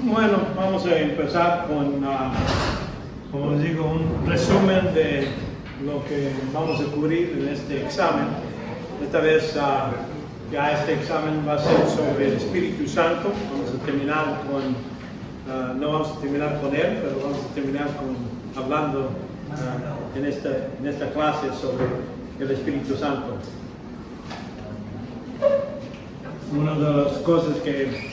Bueno, vamos a empezar con, como les digo, un resumen de lo que vamos a cubrir en este examen. Esta vez ya este examen va a ser sobre el Espíritu Santo. Vamos a terminar con, no vamos a terminar con él, pero vamos a terminar hablando en esta clase sobre el Espíritu Santo. Una de las cosas que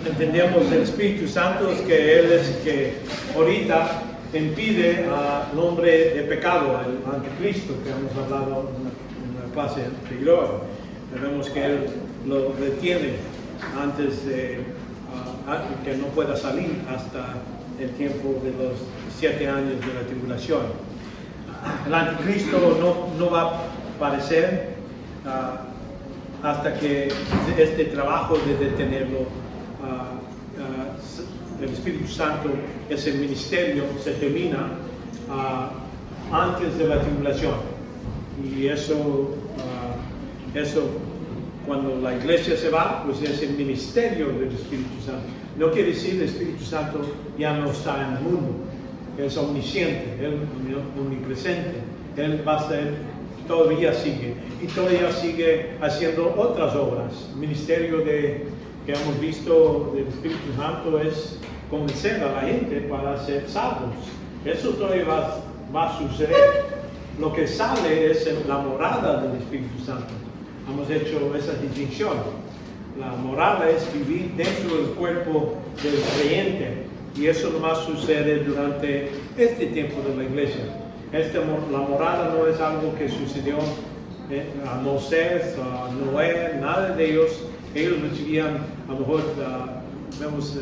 entendemos del Espíritu Santo es que Él es el que ahorita impide al hombre de pecado, el anticristo, que hemos hablado en la clase anterior. Vemos que Él lo detiene antes de que no pueda salir hasta el tiempo de los 7 años de la tribulación. El anticristo no va a aparecer hasta que este trabajo de detenerlo, el Espíritu Santo, ese ministerio se termina antes de la tribulación. Y eso cuando la iglesia se va, pues es el ministerio del Espíritu Santo. No quiere decir que el Espíritu Santo ya no está en el mundo. Él es omnisciente, Él es omnipresente. Él va a ser, todavía sigue. Y todavía sigue haciendo otras obras. El ministerio que hemos visto del Espíritu Santo es convencer a la gente para ser salvos. Eso todavía va a suceder. Lo que sale es la morada del Espíritu Santo. Hemos hecho esa distinción. La morada es vivir dentro del cuerpo del creyente. Y eso nomás sucede durante este tiempo de la iglesia. La morada no es algo que sucedió a Moisés, a Noé, nada de ellos. Ellos recibían, a lo mejor vemos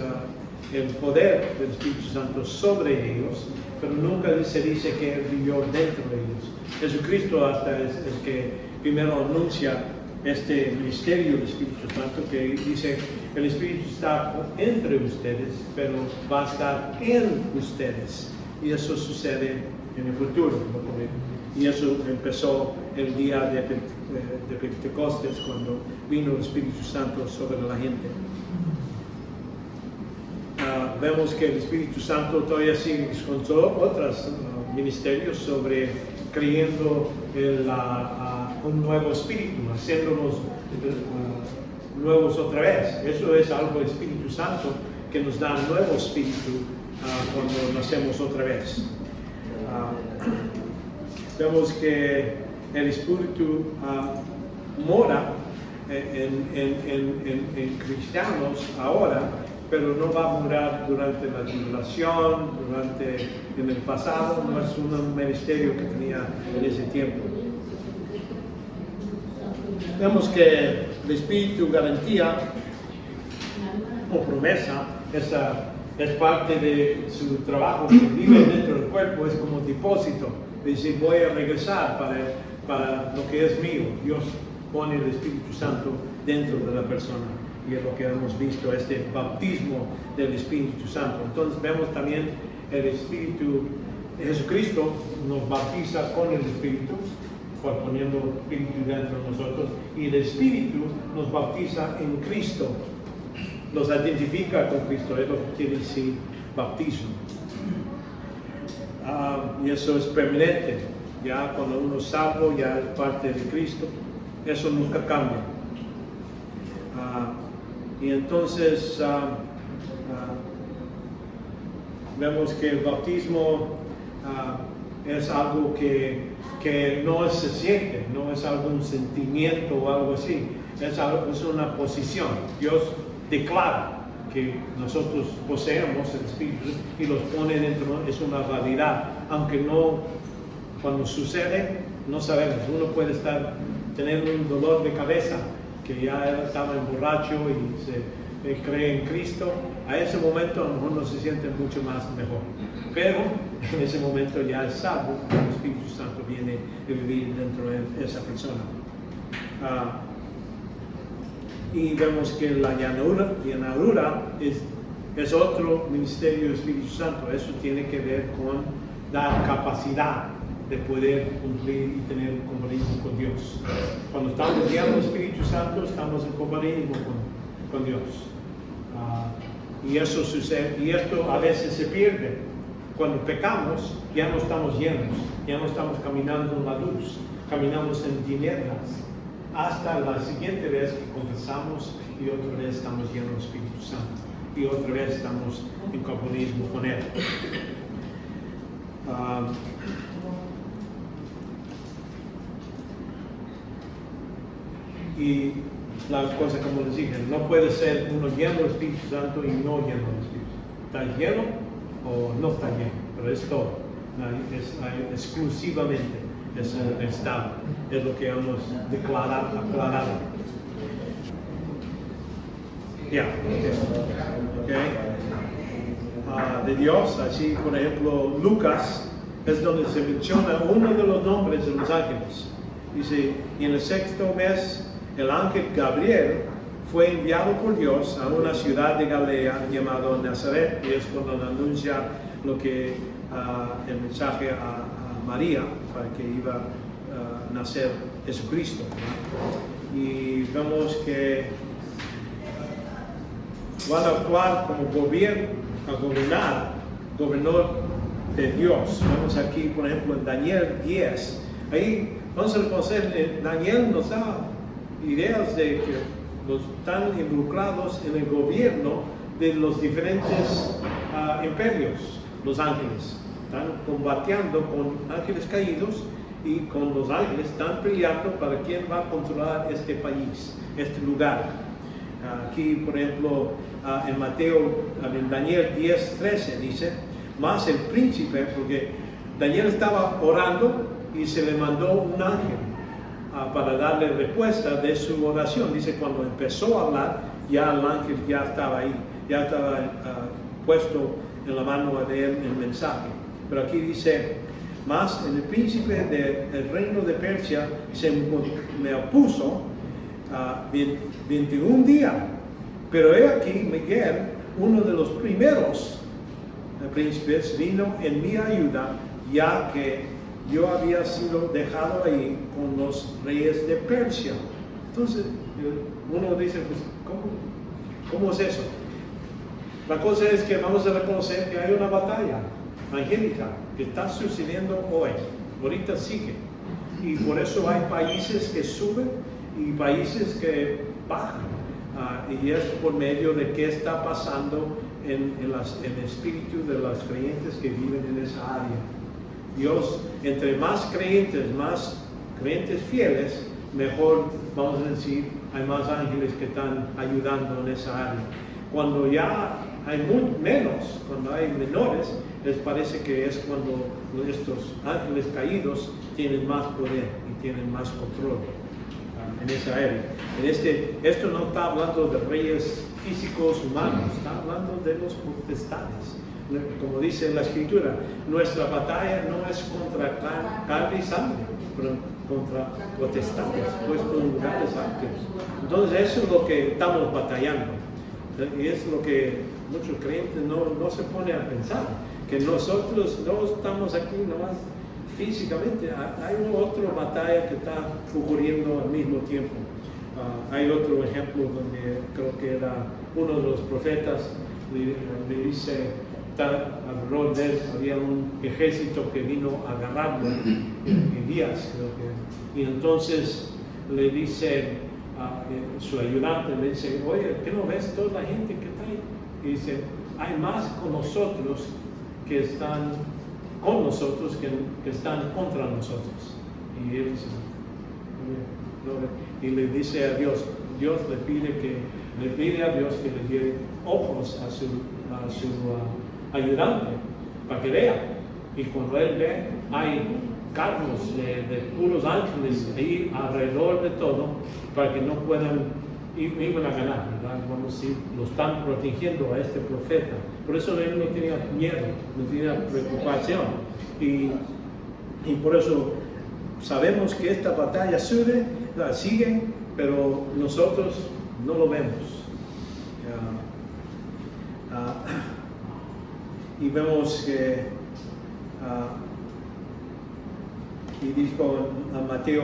el poder del Espíritu Santo sobre ellos, pero nunca se dice que Él vivió dentro de ellos. Jesucristo hasta es el que primero anuncia este misterio del Espíritu Santo, que dice el Espíritu está entre ustedes, pero va a estar en ustedes. Y eso sucede en el futuro. Y eso empezó el día de Pentecostés, cuando vino el Espíritu Santo sobre la gente. Vemos que el Espíritu Santo todavía sigue con otros ministerios sobre creyendo un nuevo espíritu, haciéndonos nuevos otra vez. Eso es algo del Espíritu Santo que nos da un nuevo espíritu cuando nacemos otra vez. Vemos que el Espíritu mora en cristianos ahora, pero no va a morar durante la tribulación, en el pasado. No es un ministerio que tenía en ese tiempo. Vemos que el Espíritu garantía o promesa, es parte de su trabajo que vive dentro del cuerpo, es como depósito. Dice, voy a regresar para lo que es mío. Dios pone el Espíritu Santo dentro de la persona. Y es lo que hemos visto, este bautismo del Espíritu Santo. Entonces vemos también el Espíritu, Jesucristo nos bautiza con el Espíritu, poniendo el Espíritu dentro de nosotros. Y el Espíritu nos bautiza en Cristo. Nos identifica con Cristo, es lo que quiere decir bautismo. Y eso es permanente. Ya cuando uno es salvo, ya es parte de Cristo. Eso nunca cambia. Y entonces vemos que el bautismo es algo que no se siente, no es algún sentimiento o algo así. Es una posición. Dios declara que nosotros poseemos el Espíritu y los pone dentro, es una realidad, aunque no, cuando sucede, no sabemos. Uno puede tener un dolor de cabeza, que ya estaba borracho y se cree en Cristo. A ese momento a lo mejor no se siente mucho más mejor, pero en ese momento ya es salvo, el Espíritu Santo viene a vivir dentro de esa persona. Y vemos que la llenura es otro ministerio del Espíritu Santo. Eso tiene que ver con dar capacidad de poder cumplir y tener un compañerismo con Dios. Cuando estamos guiando al Espíritu Santo, estamos en compañerismo con Dios. Y eso sucede, y esto a veces se pierde. Cuando pecamos, ya no estamos llenos, ya no estamos caminando en la luz, caminamos en tinieblas. Hasta la siguiente vez que confesamos y otra vez estamos llenos del Espíritu Santo. Y otra vez estamos en compañerismo con Él. Y la cosa, como les dije, no puede ser uno lleno del Espíritu Santo y no lleno del Espíritu Santo. ¿Está lleno o no está lleno? Pero es todo. Es exclusivamente es el estado. Es lo que hemos aclarado. Ya. De Dios, así por ejemplo, Lucas es donde se menciona uno de los nombres de los ángeles. Dice, y en el 6º mes, el ángel Gabriel fue enviado por Dios a una ciudad de Galilea llamada Nazaret, y es cuando anuncia lo que el mensaje a María para que iba a nacer Jesucristo, ¿no? Y vemos que van a actuar como gobernador de Dios. Vemos aquí, por ejemplo, en Daniel 10. Ahí vamos a reconocer, Daniel nos da ideas de que están involucrados en el gobierno de los diferentes imperios, los ángeles. Están combatiendo con ángeles caídos y con los ángeles están peleando para quién va a controlar este país, este lugar. Aquí, por ejemplo, en Daniel 10:13 dice, más el príncipe, porque Daniel estaba orando y se le mandó un ángel para darle respuesta de su oración. Dice, cuando empezó a hablar, ya el ángel ya estaba ahí, ya estaba puesto en la mano de él el mensaje. Pero aquí dice, más el príncipe del reino de Persia se me opuso 21 días. Pero he aquí, Miguel, uno de los primeros príncipes, vino en mi ayuda, ya que yo había sido dejado ahí con los reyes de Persia. Entonces, uno dice, pues, ¿cómo es eso? La cosa es que vamos a reconocer que hay una batalla angélica que está sucediendo hoy. Ahorita sigue. Y por eso hay países que suben y países que bajan. Y es por medio de qué está pasando en el espíritu de los creyentes que viven en esa área. Dios, entre más creyentes fieles, mejor, vamos a decir, hay más ángeles que están ayudando en esa área. Cuando ya hay menos, cuando hay menores, les parece que es cuando estos ángeles caídos tienen más poder y tienen más control en esa área. Esto no está hablando de reyes físicos humanos, está hablando de los potestades. Como dice la Escritura, nuestra batalla no es contra carne y sangre, pero contra potestades, puestos en lugares altos. Entonces eso es lo que estamos batallando. Y es lo que muchos creyentes no se ponen a pensar, que nosotros no estamos aquí nomás físicamente, hay otra batalla que está ocurriendo al mismo tiempo. Hay otro ejemplo donde creo que era uno de los profetas, le dice, alrededor de él había un ejército que vino a agarrarlo, Elías creo que, y entonces le dice su ayudante, le dice, oye, ¿qué no ves toda la gente que está ahí? Y dice, hay más con nosotros que están con nosotros que están contra nosotros. Y él dice, y le dice a Dios le pide a Dios que le dé ojos a su ayudante para que vea. Y cuando él ve, hay carros de puros ángeles ahí alrededor de todo para que no puedan iban a ganar, ¿verdad? Vamos a decir, lo están protegiendo a este profeta. Por eso él no tenía miedo, no tenía preocupación. Y por eso sabemos que esta batalla sigue, pero nosotros no lo vemos. Y vemos que, y dijo a Mateo,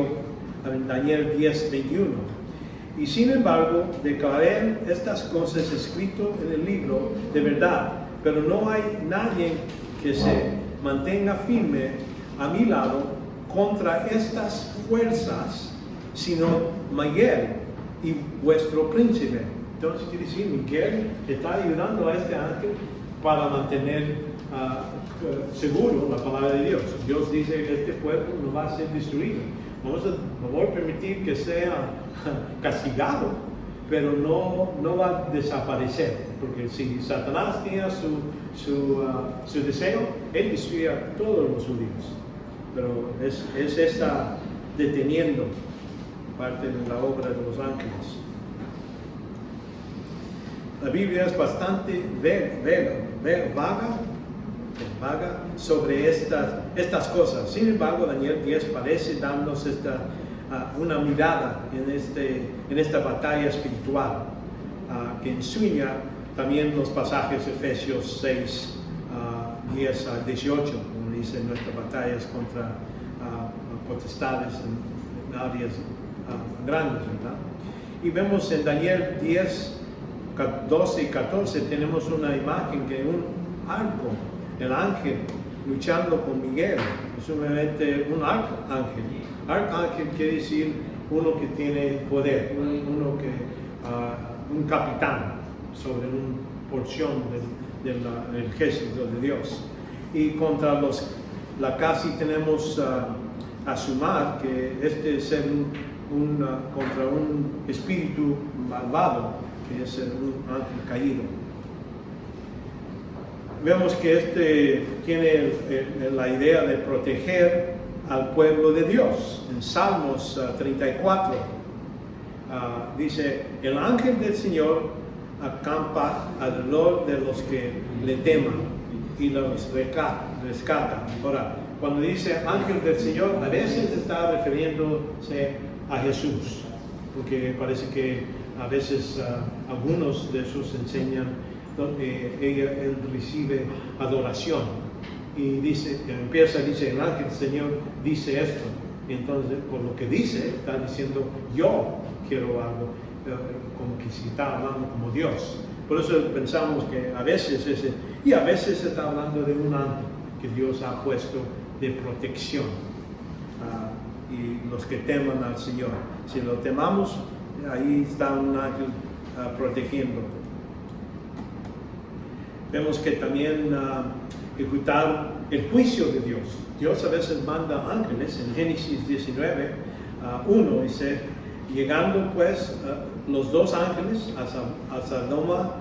en Daniel 10:21, Y sin embargo, declaré estas cosas escritas en el libro de verdad, pero no hay nadie que se mantenga firme a mi lado contra estas fuerzas, sino Miguel y vuestro príncipe. Entonces quiere decir, Miguel está ayudando a este ángel para mantener seguro la palabra de Dios. Dios dice que este pueblo no va a ser destruido. No voy a permitir que sea castigado, pero no va a desaparecer. Porque si Satanás tenía su deseo, él destruía a todos los judíos. Pero es esta deteniendo parte de la obra de los ángeles. La Biblia es bastante vaga sobre estas cosas. Sin embargo, Daniel 10 parece darnos una mirada en esta batalla espiritual que enseña también los pasajes Efesios 6, 10 a 18, como dice, nuestras batallas contra potestades en áreas grandes, ¿verdad? Y vemos en Daniel 10, 12 y 14 tenemos una imagen que un arco, el ángel luchando con Miguel, es simplemente un arcángel. Arcángel quiere decir uno que tiene poder, un capitán sobre una porción del ejército de Dios. Y contra casi tenemos a sumar que este es contra un espíritu malvado, que es un ángel caído. Vemos que tiene la idea de proteger al pueblo de Dios. En Salmos 34 dice, el ángel del Señor acampa alrededor de los que le teman y los rescata. Ahora, cuando dice ángel del Señor, a veces está refiriéndose a Jesús, porque parece que a veces algunos de esos enseñan donde él recibe adoración y dice, dice el ángel del Señor dice esto, entonces por lo que dice está diciendo yo quiero algo, como que si está hablando como Dios. Por eso pensamos que a veces se está hablando de un ángel que Dios ha puesto de protección y los que teman al Señor, si lo temamos, ahí está un ángel protegiendo. Vemos que también ejecutar el juicio de Dios. Dios a veces manda ángeles. En Génesis 19, 1 dice, llegando pues los dos ángeles a Sodoma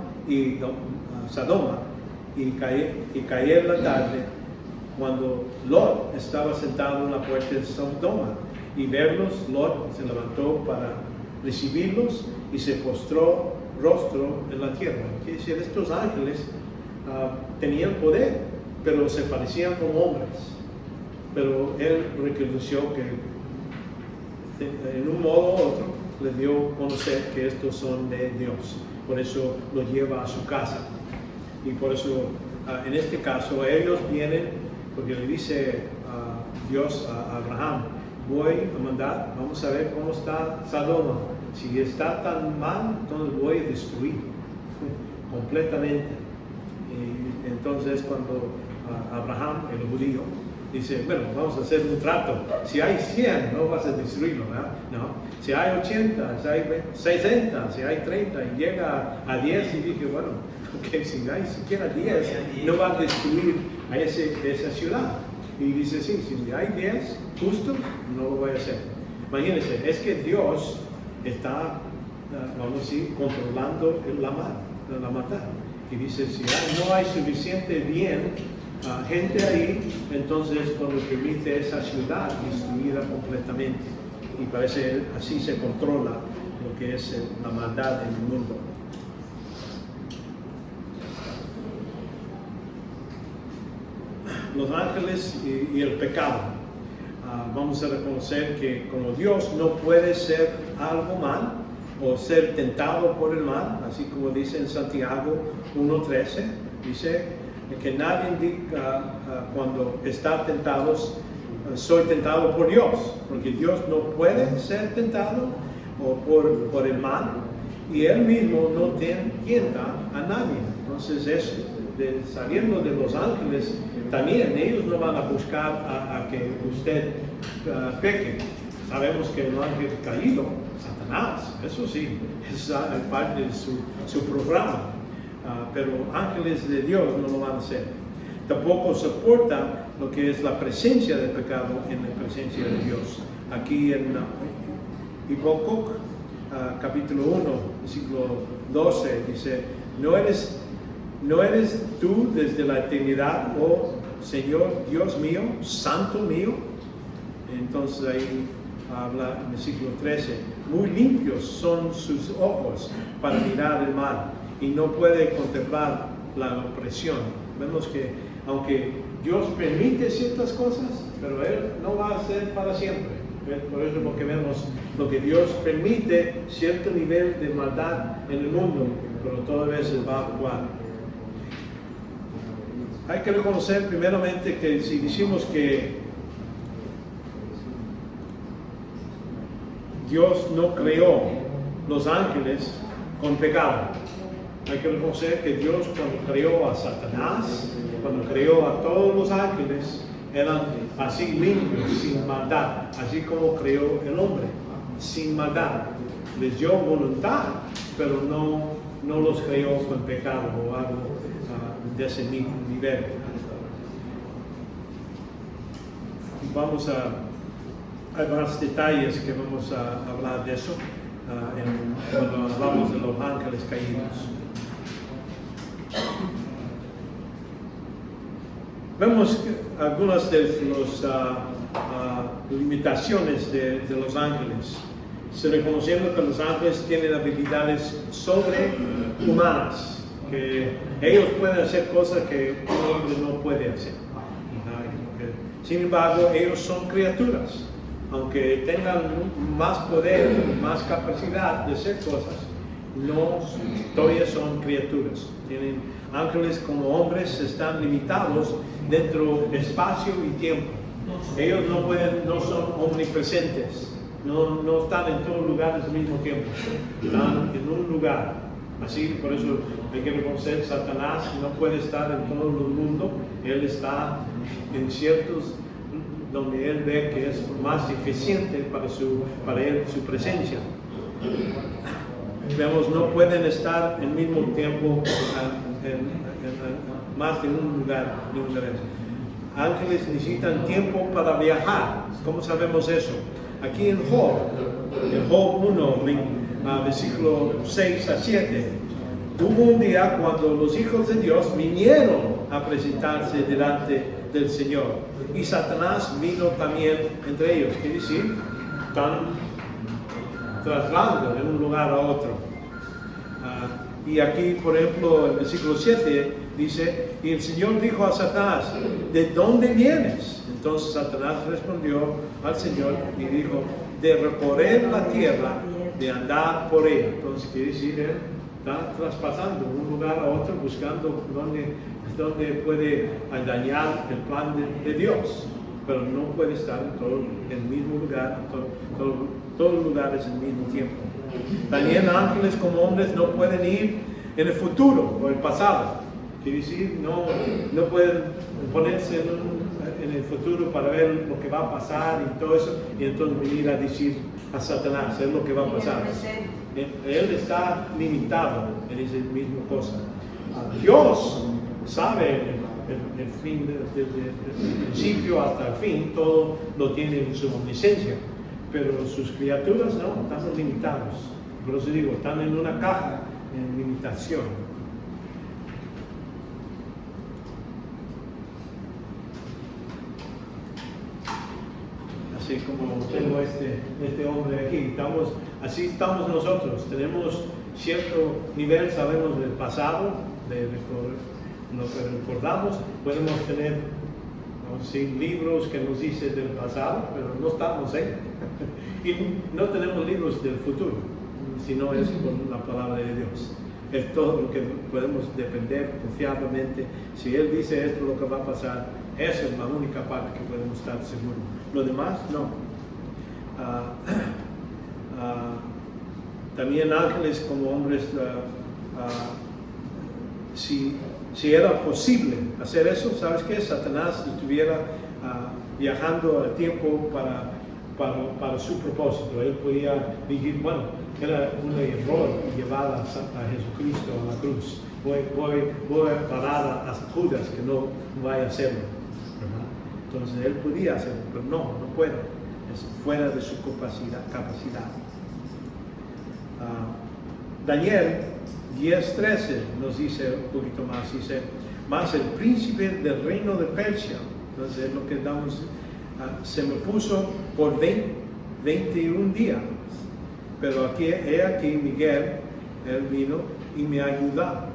y caer la tarde, cuando Lot estaba sentado en la puerta de Sodoma, y verlos, Lot se levantó para recibirlos y se postró rostro en la tierra. Quiere decir, estos ángeles tenían poder, pero se parecían como hombres. Pero él reconoció que en un modo u otro le dio a conocer que estos son de Dios. Por eso los lleva a su casa. Y por eso en este caso ellos vienen, porque le dice Dios a Abraham, voy a mandar, vamos a ver cómo está Sodoma. Si está tan mal, entonces voy a destruir completamente. Y entonces cuando Abraham, el judío, dice, bueno, vamos a hacer un trato. Si hay 100, no vas a destruirlo, ¿verdad? No. Si hay 80, si hay 60, si hay 30, y llega a 10, y dije, bueno, okay, si hay siquiera 10, no va a destruir a esa ciudad. Y dice, sí, si hay 10 justos, no lo voy a hacer. Imagínense, es que Dios está, vamos a decir, controlando la maldad. Y dice, si no hay suficiente bien, gente ahí, entonces cuando permite esa ciudad destruida completamente. Y parece así se controla lo que es la maldad en el mundo. Los ángeles y el pecado. Vamos a reconocer que como Dios no puede ser algo mal o ser tentado por el mal, así como dice en Santiago 1:13, dice que nadie diga cuando está tentado, soy tentado por Dios, porque Dios no puede ser tentado o por el mal, y Él mismo no tienta a nadie. Entonces, sabiendo de los ángeles, también ellos no van a buscar a que usted peque. Sabemos que el ángel caído, Satanás, eso sí, es parte de su programa, pero ángeles de Dios no lo van a hacer. Tampoco soporta lo que es la presencia del pecado en la presencia de Dios. Aquí en Habacuc, capítulo 1, versículo 12, dice: no eres tú desde la eternidad, oh Señor Dios mío, santo mío. Entonces ahí habla en versículo 13: muy limpios son sus ojos para mirar el mal, y no puede contemplar la opresión. Vemos que aunque Dios permite ciertas cosas, pero Él no va a ser para siempre. Por eso es lo que vemos, lo que Dios permite, cierto nivel de maldad en el mundo, pero todas veces va a actuar. Hay que reconocer primeramente que si decimos que Dios no creó los ángeles con pecado, hay que reconocer que Dios, cuando creó a Satanás, cuando creó a todos los ángeles, eran así limpios, sin maldad, así como creó el hombre, sin maldad. Les dio voluntad, pero no los creó con pecado o algo de ese mismo nivel. Vamos hay más detalles que vamos a hablar de eso cuando hablamos de los ángeles caídos. Vemos algunas de las limitaciones de los ángeles, reconociendo que los ángeles tienen habilidades sobrehumanas, que ellos pueden hacer cosas que un hombre no puede hacer. Sin embargo, ellos son criaturas, aunque tengan más poder, más capacidad de hacer cosas, todavía son criaturas. Tienen ángeles como hombres, están limitados dentro de espacio y tiempo. Ellos no son omnipresentes, no están en todos lugares al mismo tiempo, están en un lugar. Así, por eso hay que reconocer, Satanás no puede estar en todo el mundo, él está en ciertos donde él ve que es más eficiente para él su presencia. Vemos, no pueden estar al mismo tiempo en más de un lugar de una vez. Ángeles necesitan tiempo para viajar. ¿Cómo sabemos eso? Aquí en Job 1, versículo 6 a 7, hubo un día cuando los hijos de Dios vinieron a presentarse delante del Señor, y Satanás vino también entre ellos. Quiere decir, están trasladando de un lugar a otro. Y aquí, por ejemplo, el versículo 7 dice: y el Señor dijo a Satanás, ¿de dónde vienes? Entonces Satanás respondió al Señor y dijo: de recorrer la tierra, de andar por ella. Entonces quiere decir, él está traspasando de un lugar a otro, buscando dónde puede dañar el plan de Dios, pero no puede estar en el mismo lugar, todos los lugares al mismo tiempo. También ángeles como hombres no pueden ir en el futuro o el pasado. Quiere decir, no pueden ponerse en el futuro para ver lo que va a pasar y todo eso, y entonces venir a decir a Satanás, es lo que va a pasar. Él está limitado en esa misma cosa. Dios sabe el fin, desde el principio hasta el fin, todo lo tiene en su omnisciencia, pero sus criaturas no, están limitados. Por eso digo, están en una caja, en limitación. Así como tengo este hombre aquí, así estamos nosotros, tenemos cierto nivel, sabemos del pasado, lo que recordamos, podemos tener libros que nos dicen del pasado, pero no estamos ahí. Y no tenemos libros del futuro, sino es por la palabra de Dios. Es todo lo que podemos depender confiablemente. Si Él dice esto es lo que va a pasar, esa es la única parte que podemos estar seguros. Lo demás, no. también ángeles como hombres, si era posible hacer eso, ¿sabes qué? Satanás estuviera viajando al tiempo para su propósito. Él podía decir, bueno, era un error llevar a Jesucristo a la cruz. Voy a parar a Judas que no vaya a hacerlo, ¿verdad? Entonces él podía hacerlo, pero no puede. Es fuera de su capacidad. Daniel 10:13 nos dice un poquito más, dice, más el príncipe del reino de Persia, entonces es lo que damos, se me puso por 21 días, pero he aquí Miguel, él vino y me ayudó.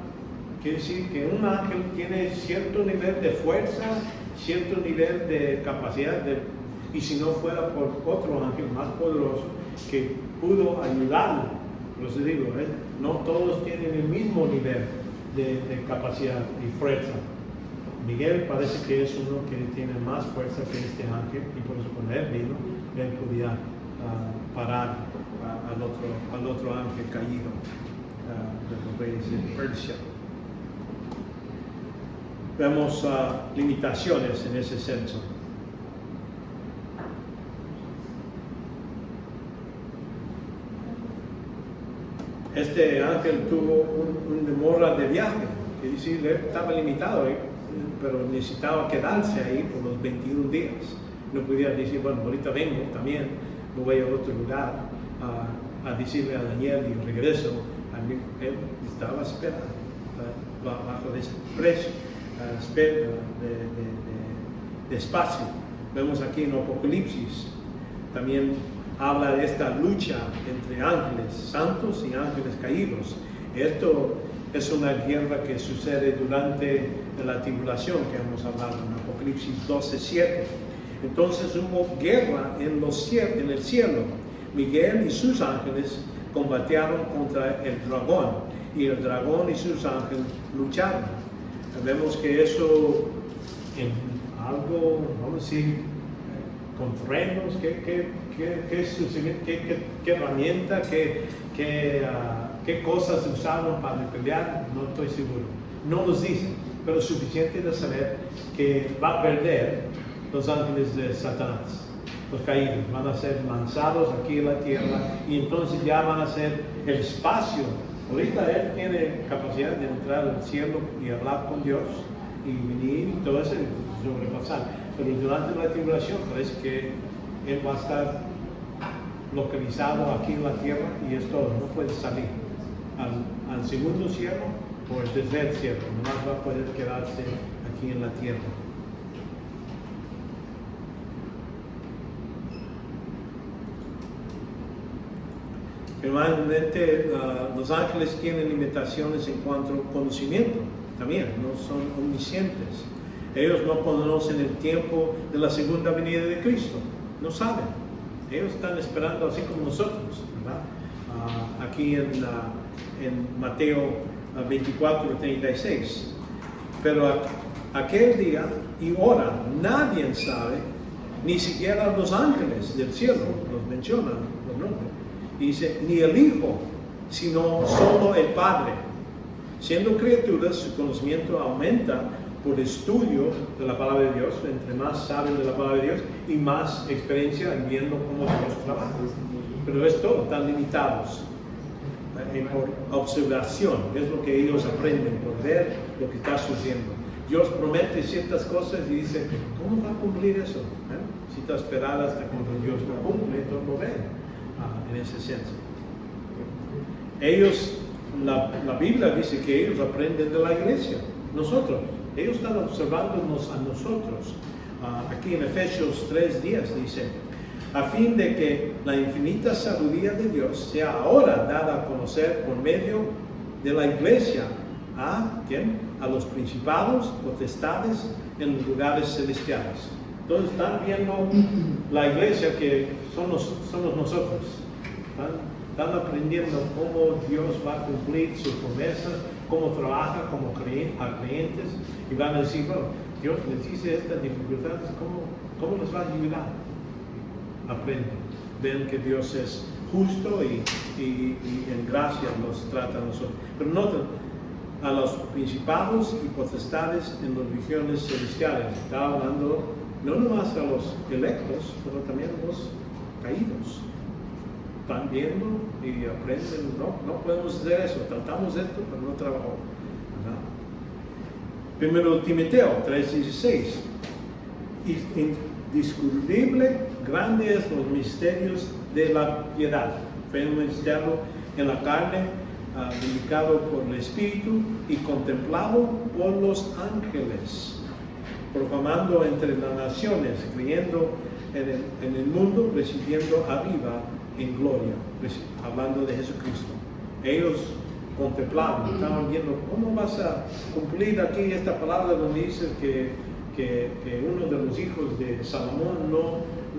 Quiere decir que un ángel tiene cierto nivel de fuerza, cierto nivel de capacidad, y si no fuera por otro ángel más poderoso que pudo ayudarlo. Por eso digo, no todos tienen el mismo nivel de capacidad y fuerza. Miguel parece que es uno que tiene más fuerza que este ángel, y por eso cuando él vino, él podía parar al otro ángel caído de los reyes de Persia. Vemos limitaciones en ese senso. Este ángel tuvo un demora de viaje, es decir, estaba limitado, pero necesitaba quedarse ahí por los 21 días. No podía decir, bueno, ahorita vengo también, me voy a otro lugar a decirle a Daniel y regreso. Él estaba esperando bajo ese precio, de espacio. Vemos aquí en Apocalipsis, también habla de esta lucha entre ángeles santos y ángeles caídos. Esto es una guerra que sucede durante la tribulación que hemos hablado en Apocalipsis 12:7. Entonces hubo guerra en el cielo. Miguel y sus ángeles combatieron contra el dragón, y el dragón y sus ángeles lucharon. Vemos que eso en algo, vamos a decir, con frenos, qué herramienta, qué cosas usaron para pelear, no estoy seguro. No nos dicen, pero es suficiente de saber que va a perder los ángeles de Satanás. Los caídos van a ser lanzados aquí en la tierra, y entonces ya van a ser el espacio. Ahorita él tiene capacidad de entrar al cielo y hablar con Dios y venir y todo eso, sobrepasar. Pero durante la tribulación parece que él va a estar localizado aquí en la tierra, y es todo, no puede salir al segundo cielo o el tercer cielo, nomás va a poder quedarse aquí en la tierra. Finalmente, los ángeles tienen limitaciones en cuanto al conocimiento, también no son omniscientes. Ellos no conocen el tiempo de la segunda venida de Cristo, no saben. Ellos están esperando así como nosotros, ¿verdad? Aquí en Mateo 24:36. Pero aquel día y hora nadie sabe, ni siquiera los ángeles del cielo, los mencionan los nombres. Y dice, ni el Hijo, sino solo el Padre. Siendo criaturas, su conocimiento aumenta por estudio de la palabra de Dios. Entre más saben de la palabra de Dios y más experiencia en viendo cómo Dios trabaja. Pero es todo, están limitados por observación. Es lo que ellos aprenden, por ver lo que está sucediendo. Dios promete ciertas cosas y dice, ¿cómo va a cumplir eso? Necesita esperar hasta cuando Dios lo cumple, entonces lo ven. En ese senso. La Biblia dice que ellos aprenden de la iglesia, nosotros. Ellos están observándonos a nosotros. Aquí en Efesios 3:10 dice, a fin de que la infinita sabiduría de Dios sea ahora dada a conocer por medio de la iglesia. ¿Quién? A los principados, potestades en los lugares celestiales. Entonces están viendo la iglesia que somos nosotros. Están aprendiendo cómo Dios va a cumplir sus promesas, cómo trabaja como creyentes, y van a decir, bueno, Dios les dice estas dificultades, ¿cómo les va a ayudar? Aprenden, ven que Dios es justo y en gracia nos trata a nosotros. Pero noten, a los principados y potestades en las regiones celestiales. Está hablando no nomás a los electos, pero también a los caídos. Están viendo y aprenden. No podemos hacer eso. Tratamos esto, pero no trabajó. ¿Verdad? Primero Timoteo 3:16. Indiscutible, grandes los misterios de la piedad. Ministrado en la carne, dedicado por el Espíritu y contemplado por los ángeles, proclamando entre las naciones, creyendo en el mundo, recibiendo arriba en gloria, hablando de Jesucristo. Ellos contemplaban, estaban viendo cómo vas a cumplir aquí esta palabra donde dice que uno de los hijos de Salomón,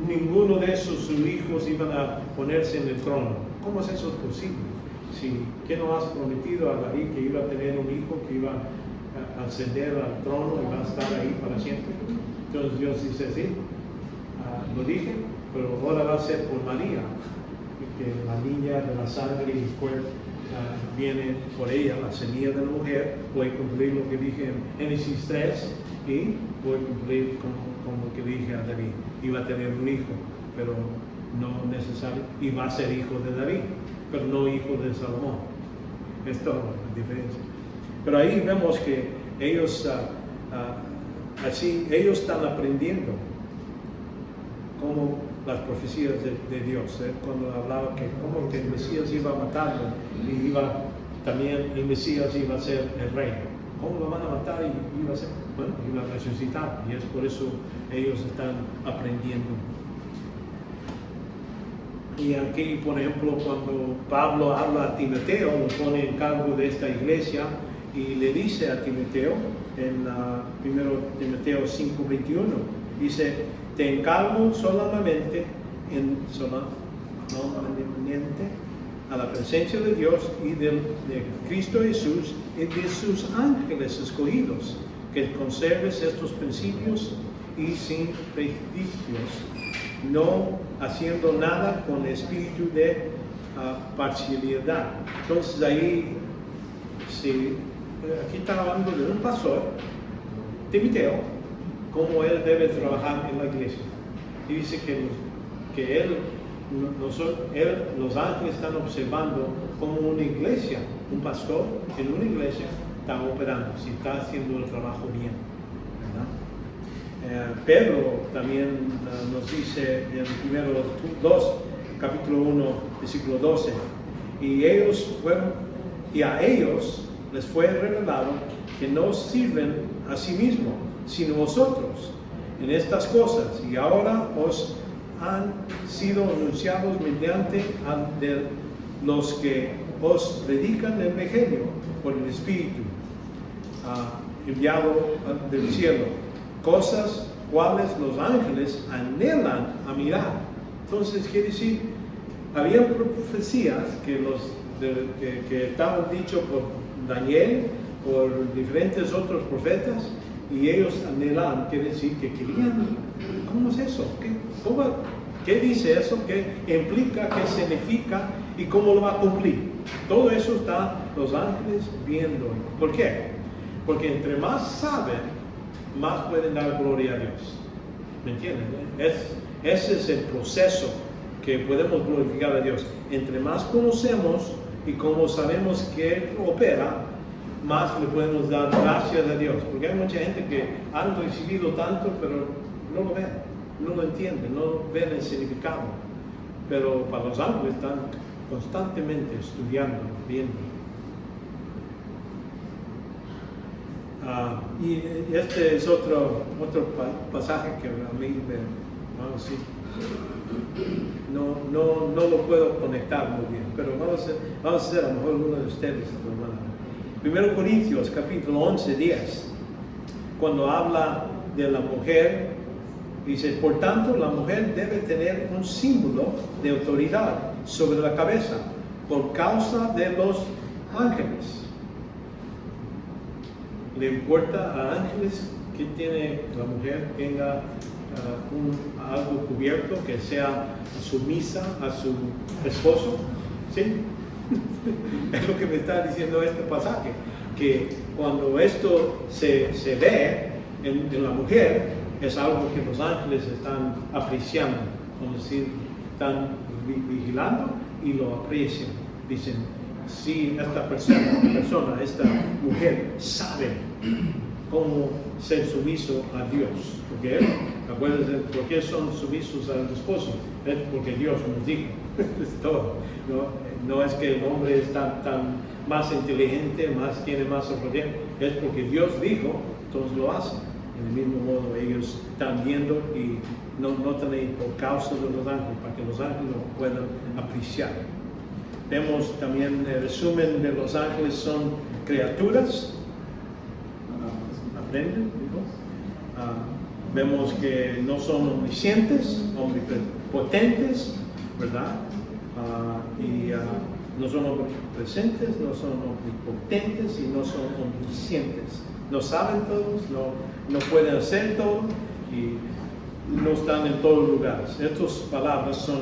ninguno de sus hijos iban a ponerse en el trono. ¿Cómo es eso posible? ¿Qué no has prometido a David que iba a tener un hijo que iba a ascender al trono y va a estar ahí para siempre? Entonces Dios dice, sí, lo dije, pero ahora va a ser por María, que la niña de la sangre y cuerpo viene por ella, la semilla de la mujer. Voy a cumplir lo que dije en Génesis 3 y voy a cumplir con lo que dije a David. Iba a tener un hijo, pero no necesario, y va a ser hijo de David, pero no hijo de Salomón. Esto es la diferencia. Pero ahí vemos que ellos ellos están aprendiendo cómo las profecías de Dios, cuando hablaba que como que el Mesías iba a matarlo y también el Mesías iba a ser el rey. ¿Cómo lo van a matar y iba a ser? Bueno, iba a resucitar, y es por eso ellos están aprendiendo. Y aquí, por ejemplo, cuando Pablo habla a Timoteo, lo pone en cargo de esta iglesia y le dice a Timoteo, en 1 Timoteo 5:21, dice, te encargo solamente a la presencia de Dios y de Cristo Jesús y de sus ángeles escogidos, que conserves estos principios y sin prejuicios, no haciendo nada con espíritu de parcialidad. Entonces ahí, aquí está hablando de un pastor, Timoteo, cómo él debe trabajar en la iglesia. Y dice que los ángeles están observando cómo una iglesia, un pastor en una iglesia está operando, si está haciendo el trabajo bien, ¿verdad? Pedro también nos dice en capítulo 1, versículo 12, y a ellos les fue revelado que no sirven a sí mismos, sino vosotros en estas cosas, y ahora os han sido anunciados mediante de los que os predican el Evangelio por el Espíritu enviado del cielo, cosas cuales los ángeles anhelan a mirar. Entonces quiere decir, había profecías que estaban dichas por Daniel, por diferentes otros profetas, y ellos anhelaban, quiere decir que querían. ¿Cómo es eso? ¿Qué dice eso? ¿Qué implica? ¿Qué significa? ¿Y cómo lo va a cumplir? Todo eso están los ángeles viendo. ¿Por qué? Porque entre más saben, más pueden dar gloria a Dios. ¿Me entienden? Ese es el proceso que podemos glorificar a Dios. Entre más conocemos y como sabemos que Él opera, más le podemos dar gracias a Dios. Porque hay mucha gente que han recibido tanto, pero no lo ven, no lo entienden, no ven el significado. Pero para los ángeles están constantemente estudiando, viendo. Y este es otro pasaje que a mí no lo puedo conectar muy bien, pero vamos a hacer a lo mejor uno de ustedes. 1 Corintios capítulo 11, 10, cuando habla de la mujer, dice, por tanto la mujer debe tener un símbolo de autoridad sobre la cabeza por causa de los ángeles. ¿Le importa a ángeles que tiene la mujer tenga algo cubierto, que sea sumisa a su esposo? ¿Sí? Es lo que me está diciendo este pasaje, que cuando esto se ve en la mujer, es algo que los ángeles están apreciando, como decir, están vigilando y lo aprecian. Dicen, si esta persona, esta mujer sabe cómo ser sumiso a Dios, porque acuérdense, ¿por qué son sumisos al esposo? Es porque Dios nos dijo, es todo. No es que el hombre es tan más inteligente, tiene más poder, es porque Dios dijo, entonces lo hacen. En el mismo modo ellos están viendo y no tenéis por causa de los ángeles, para que los ángeles lo puedan apreciar. Vemos también el resumen de los ángeles son criaturas. Aprenden, digo. Vemos que no son omniscientes, omnipotentes, ¿verdad? No son omnipresentes, no son omnipotentes y no son omniscientes. No saben todos, no pueden hacer todo y no están en todos los lugares. Estas palabras son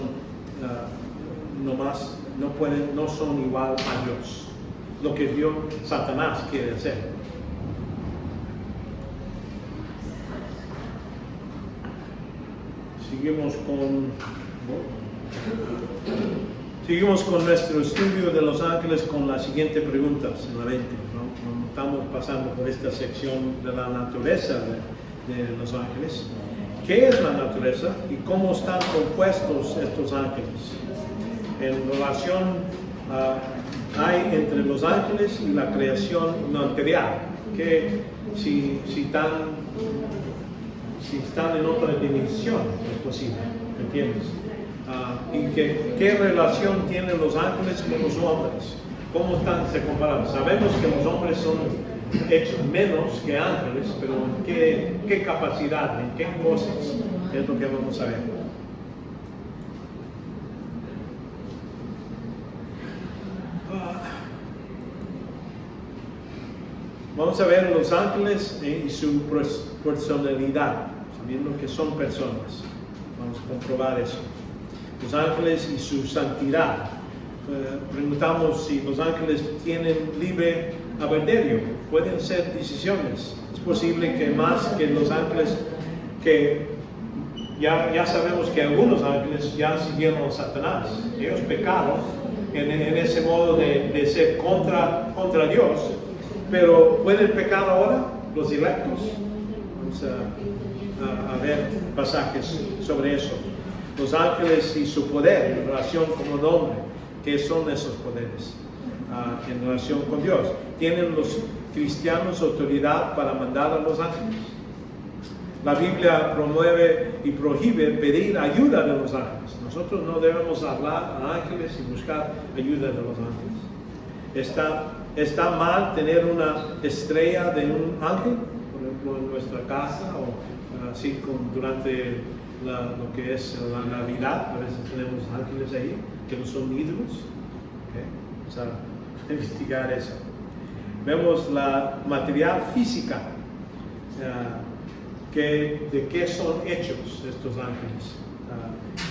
no son igual a Dios. Lo que Satanás quiere hacer. Seguimos con nuestro estudio de los ángeles con las siguientes preguntas en la mente. ¿No? Estamos pasando por esta sección de la naturaleza de los ángeles. ¿Qué es la naturaleza y cómo están compuestos estos ángeles? En relación hay entre los ángeles y la creación material, que si están en otra dimensión, es posible, ¿entiendes? Y qué relación tienen los ángeles con los hombres, cómo se comparan. Sabemos que los hombres son hechos menos que ángeles, pero ¿en qué capacidad, en qué cosas es lo que vamos a ver? Vamos a ver los ángeles y su personalidad, sabiendo que son personas. Vamos a comprobar eso. Los ángeles y su santidad. Preguntamos si los ángeles tienen libre albedrío, pueden ser decisiones. Es posible que más que los ángeles, que ya sabemos que algunos ángeles ya siguieron a Satanás. Ellos pecaron en ese modo de ser contra Dios. Pero ¿pueden pecar ahora los electos? Vamos a ver pasajes sobre eso. Los ángeles y su poder en relación con el hombre. ¿Qué son esos poderes en relación con Dios? ¿Tienen los cristianos autoridad para mandar a los ángeles? La Biblia promueve y prohíbe pedir ayuda de los ángeles. Nosotros no debemos hablar a ángeles y buscar ayuda de los ángeles. ¿Está mal tener una estrella de un ángel, por ejemplo, en nuestra casa o así durante lo que es la Navidad? A veces tenemos ángeles ahí que no son ídolos. Vamos a investigar eso. Vemos la material física, de qué son hechos estos ángeles,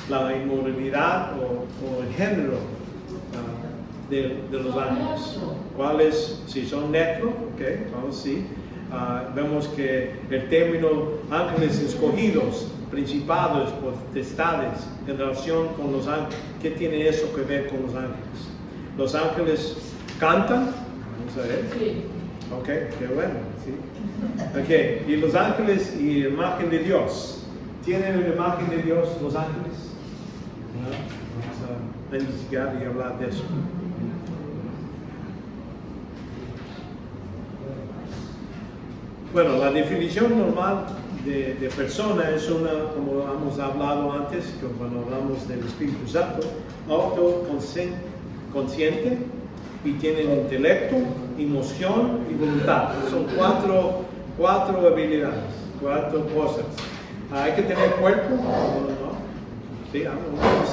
la inmoralidad o el género de los ángeles. ¿Cuáles? Si son necro, vamos sí. Vemos que el término ángeles escogidos, principados, potestades, en relación con los ángeles, ¿qué tiene eso que ver con los ángeles? Los ángeles cantan, vamos a ver. Sí. Ok, qué bueno, sí. Ok, y los ángeles y la imagen de Dios, ¿tienen la imagen de Dios los ángeles? Vamos a investigar y hablar de eso. Bueno, la definición normal de persona es una, como hemos hablado antes, cuando hablamos del Espíritu Santo, autoconsciente y tienen intelecto, emoción y voluntad. Son cuatro habilidades, 4 cosas. Hay que tener cuerpo, ¿no? Sí,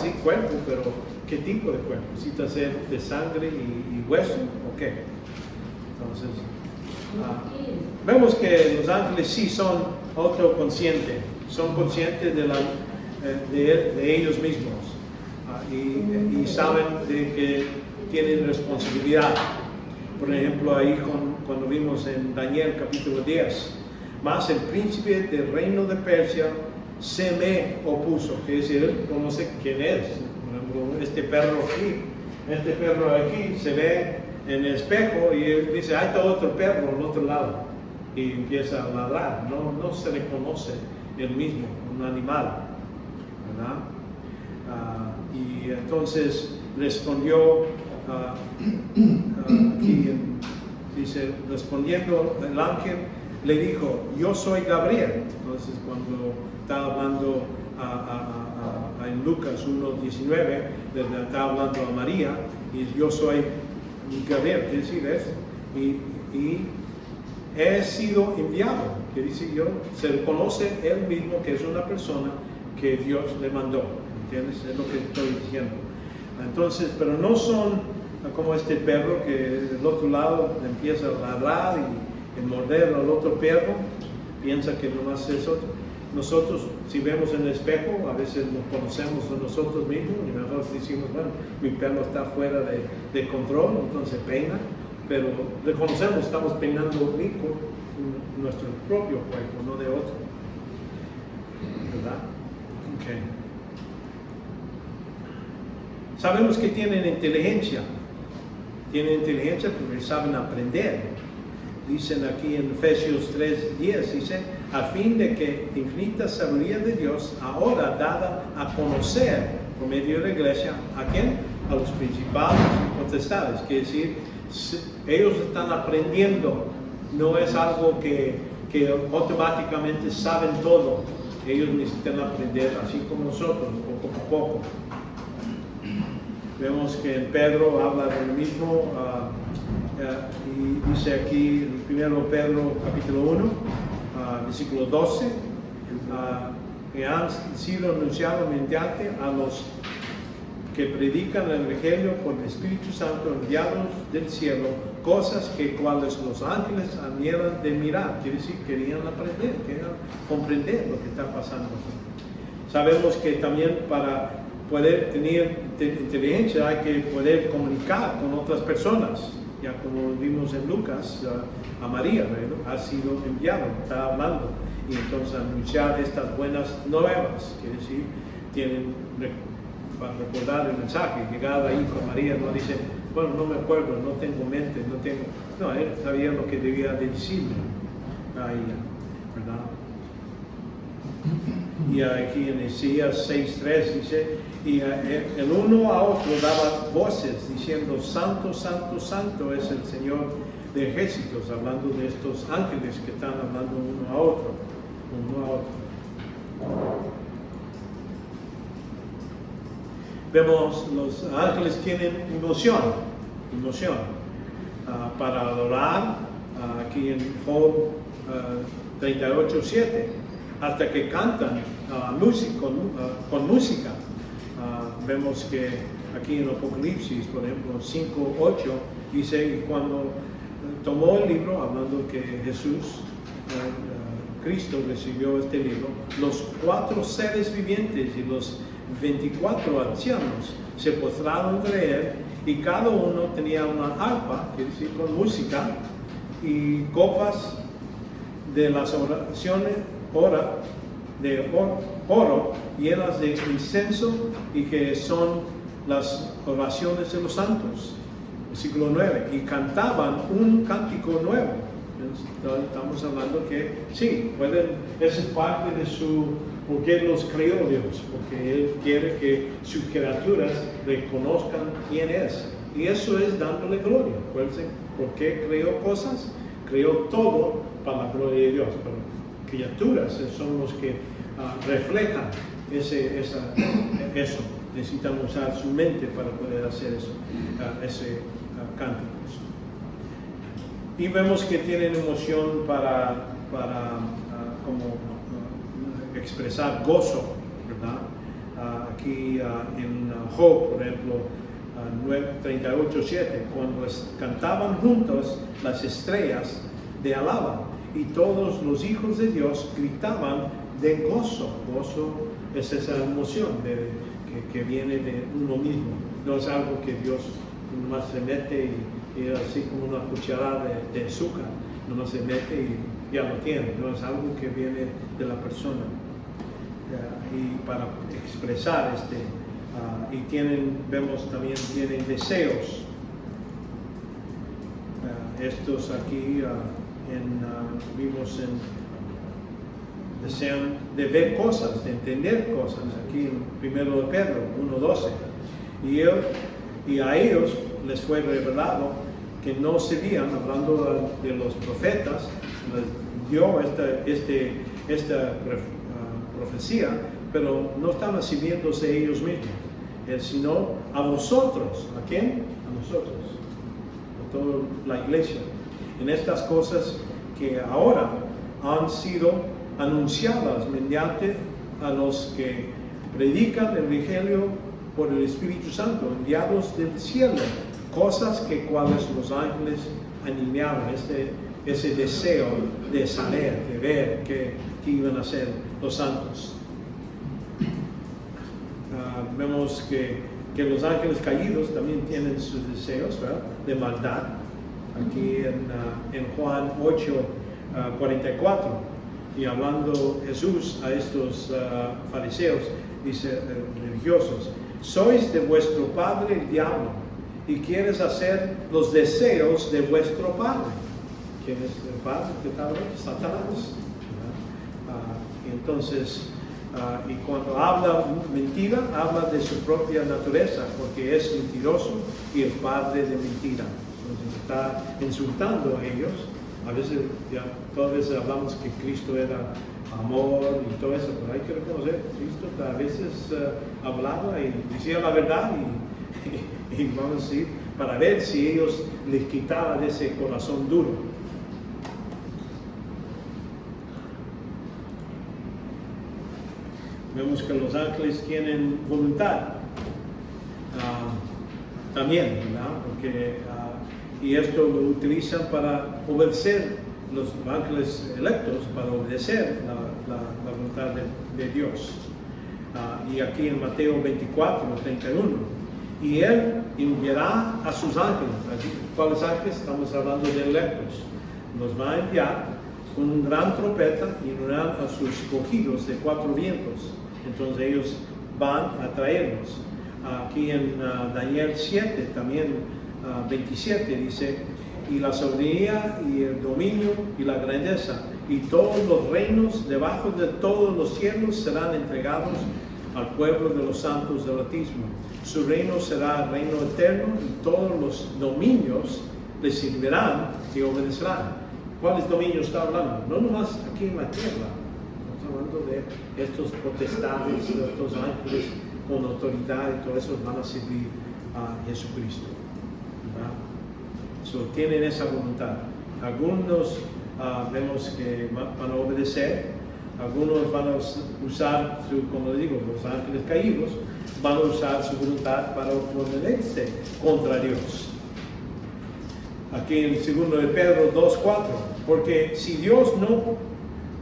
sí, cuerpo, pero ¿qué tipo de cuerpo? ¿Necesita ser de sangre y hueso? ¿O qué? Entonces, Vemos que los ángeles sí son autoconscientes, son conscientes de ellos mismos y saben de que tienen responsabilidad. Por ejemplo, ahí cuando vimos en Daniel capítulo 10, mas el príncipe del reino de Persia se me opuso, que es decir, él conoce quién es. Por ejemplo, este perro aquí se ve en el espejo y él dice, hay otro perro al otro lado, y empieza a ladrar. No se reconoce él mismo, un animal, ¿verdad? Y entonces respondió, aquí dice, respondiendo el ángel, le dijo, yo soy Gabriel. Entonces cuando está hablando en Lucas 1:19, está hablando a María, y yo soy Gabriel, quiere decir eso, y he sido enviado, quiere decir se reconoce él mismo que es una persona que Dios le mandó, ¿entiendes? Es lo que estoy diciendo. Entonces, pero no son como este perro que del otro lado empieza a ladrar y morder al otro perro, piensa que nomás es otro. Nosotros, si vemos en el espejo, a veces nos conocemos a nosotros mismos y mejor decimos, bueno, mi perro está fuera de control, entonces peina, pero reconocemos, estamos peinando nuestro propio cuerpo, no de otro. ¿Verdad? Okay. Sabemos que tienen inteligencia porque saben aprender. Dicen aquí en Efesios 3:10, dice, a fin de que infinita sabiduría de Dios, ahora dada a conocer por medio de la iglesia, ¿a quién? A los principales y potestades. Quiere decir, ellos están aprendiendo, no es algo que automáticamente saben todo. Ellos necesitan aprender, así como nosotros, poco a poco. Vemos que en Pedro habla de lo mismo, y dice aquí, primero Pedro capítulo 1, versículo 12, que han sido anunciados mediante a los que predican el Evangelio por el Espíritu Santo enviados del cielo, cosas que cuales los ángeles anhelan de mirar, quiere decir, querían aprender, querían comprender lo que está pasando. Sabemos que también para poder tener inteligencia hay que poder comunicar con otras personas. Ya como vimos en Lucas, a María, ¿no? Ha sido enviado, está hablando, y entonces anunciar estas buenas nuevas, quiere decir, para recordar el mensaje, llegar ahí con María, no dice, bueno, no me acuerdo, no tengo mente, no, él sabía lo que debía decirle a ella, ¿verdad? Y aquí en Isaías 6:3 dice, y el uno a otro daba voces diciendo, Santo, Santo, Santo es el Señor de ejércitos, hablando de estos ángeles que están hablando uno a otro. Vemos, los ángeles tienen emoción, para adorar, aquí en Job 38:7, hasta que cantan con música. Vemos que aquí en Apocalipsis, por ejemplo, 5:8, dice, y cuando tomó el libro, hablando que Jesús, Cristo recibió este libro, los 4 seres vivientes y los 24 ancianos se postraron ante él, y cada uno tenía una arpa, quiere decir, con música, y copas de las oraciones, de oro llenas de incienso, y que son las oraciones de los santos. Versículo 9, y cantaban un cántico nuevo. Estamos hablando que sí, esa es parte de porque Él los creó Dios, porque Él quiere que sus criaturas reconozcan quién es. Y eso es dándole gloria. Acuérdense, ¿por qué creó cosas? Creó todo para la gloria de Dios. Pero criaturas son los que reflejan eso. Necesitan usar su mente para poder hacer eso, ese cántico. Y vemos que tienen emoción para expresar gozo, ¿verdad? Aquí en Job, por ejemplo, 38:7, cuando cantaban juntos las estrellas de alabanza. Y todos los hijos de Dios gritaban de gozo. Gozo es esa emoción que viene de uno mismo. No es algo que Dios nomás se mete y así como una cucharada de azúcar, nomás se mete y ya lo tiene. No es algo que viene de la persona. Y para expresar vemos también tienen deseos. Estos aquí vimos desean de ver cosas, de entender cosas, aquí en 1 de Pedro 1:12. Y a ellos les fue revelado que no serían, hablando de los profetas, les dio esta profecía, pero no estaban sirviéndose ellos mismos, sino a vosotros. ¿A quién? A nosotros, a toda la iglesia. En estas cosas que ahora han sido anunciadas mediante a los que predican el Evangelio por el Espíritu Santo, enviados del cielo, cosas que cuales los ángeles animaban, ese deseo de saber, de ver qué iban a hacer los santos. Vemos que los ángeles caídos también tienen sus deseos, ¿verdad?, de maldad. Aquí en Juan 8:44. Y hablando Jesús a estos fariseos, dice, religiosos: sois de vuestro padre el diablo, y quieres hacer los deseos de vuestro padre. ¿Quién es el padre de Satanás? Entonces, y cuando habla mentira, habla de su propia naturaleza, porque es mentiroso y el padre de mentira. Entonces está insultando a ellos. A veces, todas veces hablamos que Cristo era amor y todo eso, pero hay que reconocer, Cristo a veces hablaba y decía la verdad y vamos a decir, para ver si ellos les quitaban ese corazón duro. Vemos que los ángeles tienen voluntad también, ¿verdad? Porque y esto lo utilizan para obedecer, los ángeles electos, para obedecer la voluntad de Dios. Y aquí en Mateo 24:31, y Él enviará a sus ángeles. ¿Cuáles ángeles? Estamos hablando de electos. Los va a enviar con un gran trompeta y unirán a sus escogidos de 4 vientos. Entonces ellos van a traerlos. Aquí en Daniel 7 también 27 dice: y la soberanía y el dominio y la grandeza y todos los reinos debajo de todos los cielos serán entregados al pueblo de los santos del Altísimo. Su reino será el reino eterno, y todos los dominios le servirán y obedecerán. ¿Cuáles dominios está hablando? No nomás aquí en la tierra, estamos hablando de estos potestades, estos ángeles con autoridad, y todo eso van a servir a Jesucristo. So, tienen esa voluntad. Algunos vemos que van a obedecer, algunos van a usar como digo, los ángeles caídos van a usar su voluntad para oponerse contra Dios. Aquí en 2 de Pedro 2:4, porque si Dios no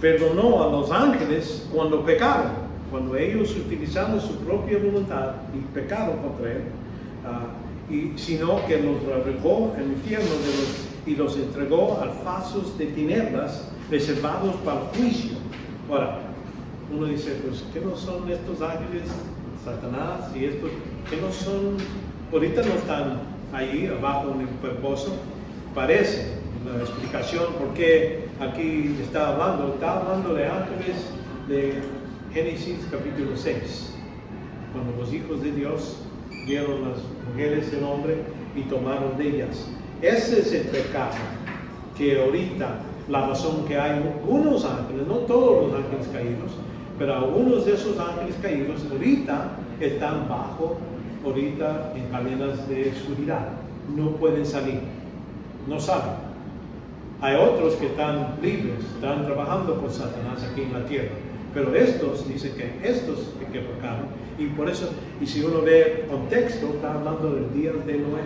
perdonó a los ángeles cuando pecaron, cuando ellos utilizaron su propia voluntad y pecaron contra Él, sino que los arrojó al infierno y los entregó a fazos de tinieblas reservados para el juicio. Ahora, uno dice, pues, ¿qué no son estos ángeles, Satanás y estos? ¿Qué no son? Ahorita no están ahí abajo en el pozo. Parece la explicación por qué aquí está hablando de ángeles de Génesis capítulo 6, cuando los hijos de Dios vieron las mujeres del hombre y tomaron de ellas. Ese es el pecado, que ahorita la razón que hay algunos ángeles, no todos los ángeles caídos, pero algunos de esos ángeles caídos ahorita están ahorita en cadenas de oscuridad, no pueden salir, no salen. Hay otros que están libres, están trabajando con Satanás aquí en la tierra. Pero estos, dice que estos que pecaron, y por eso, y si uno ve el contexto, está hablando del día de Noé.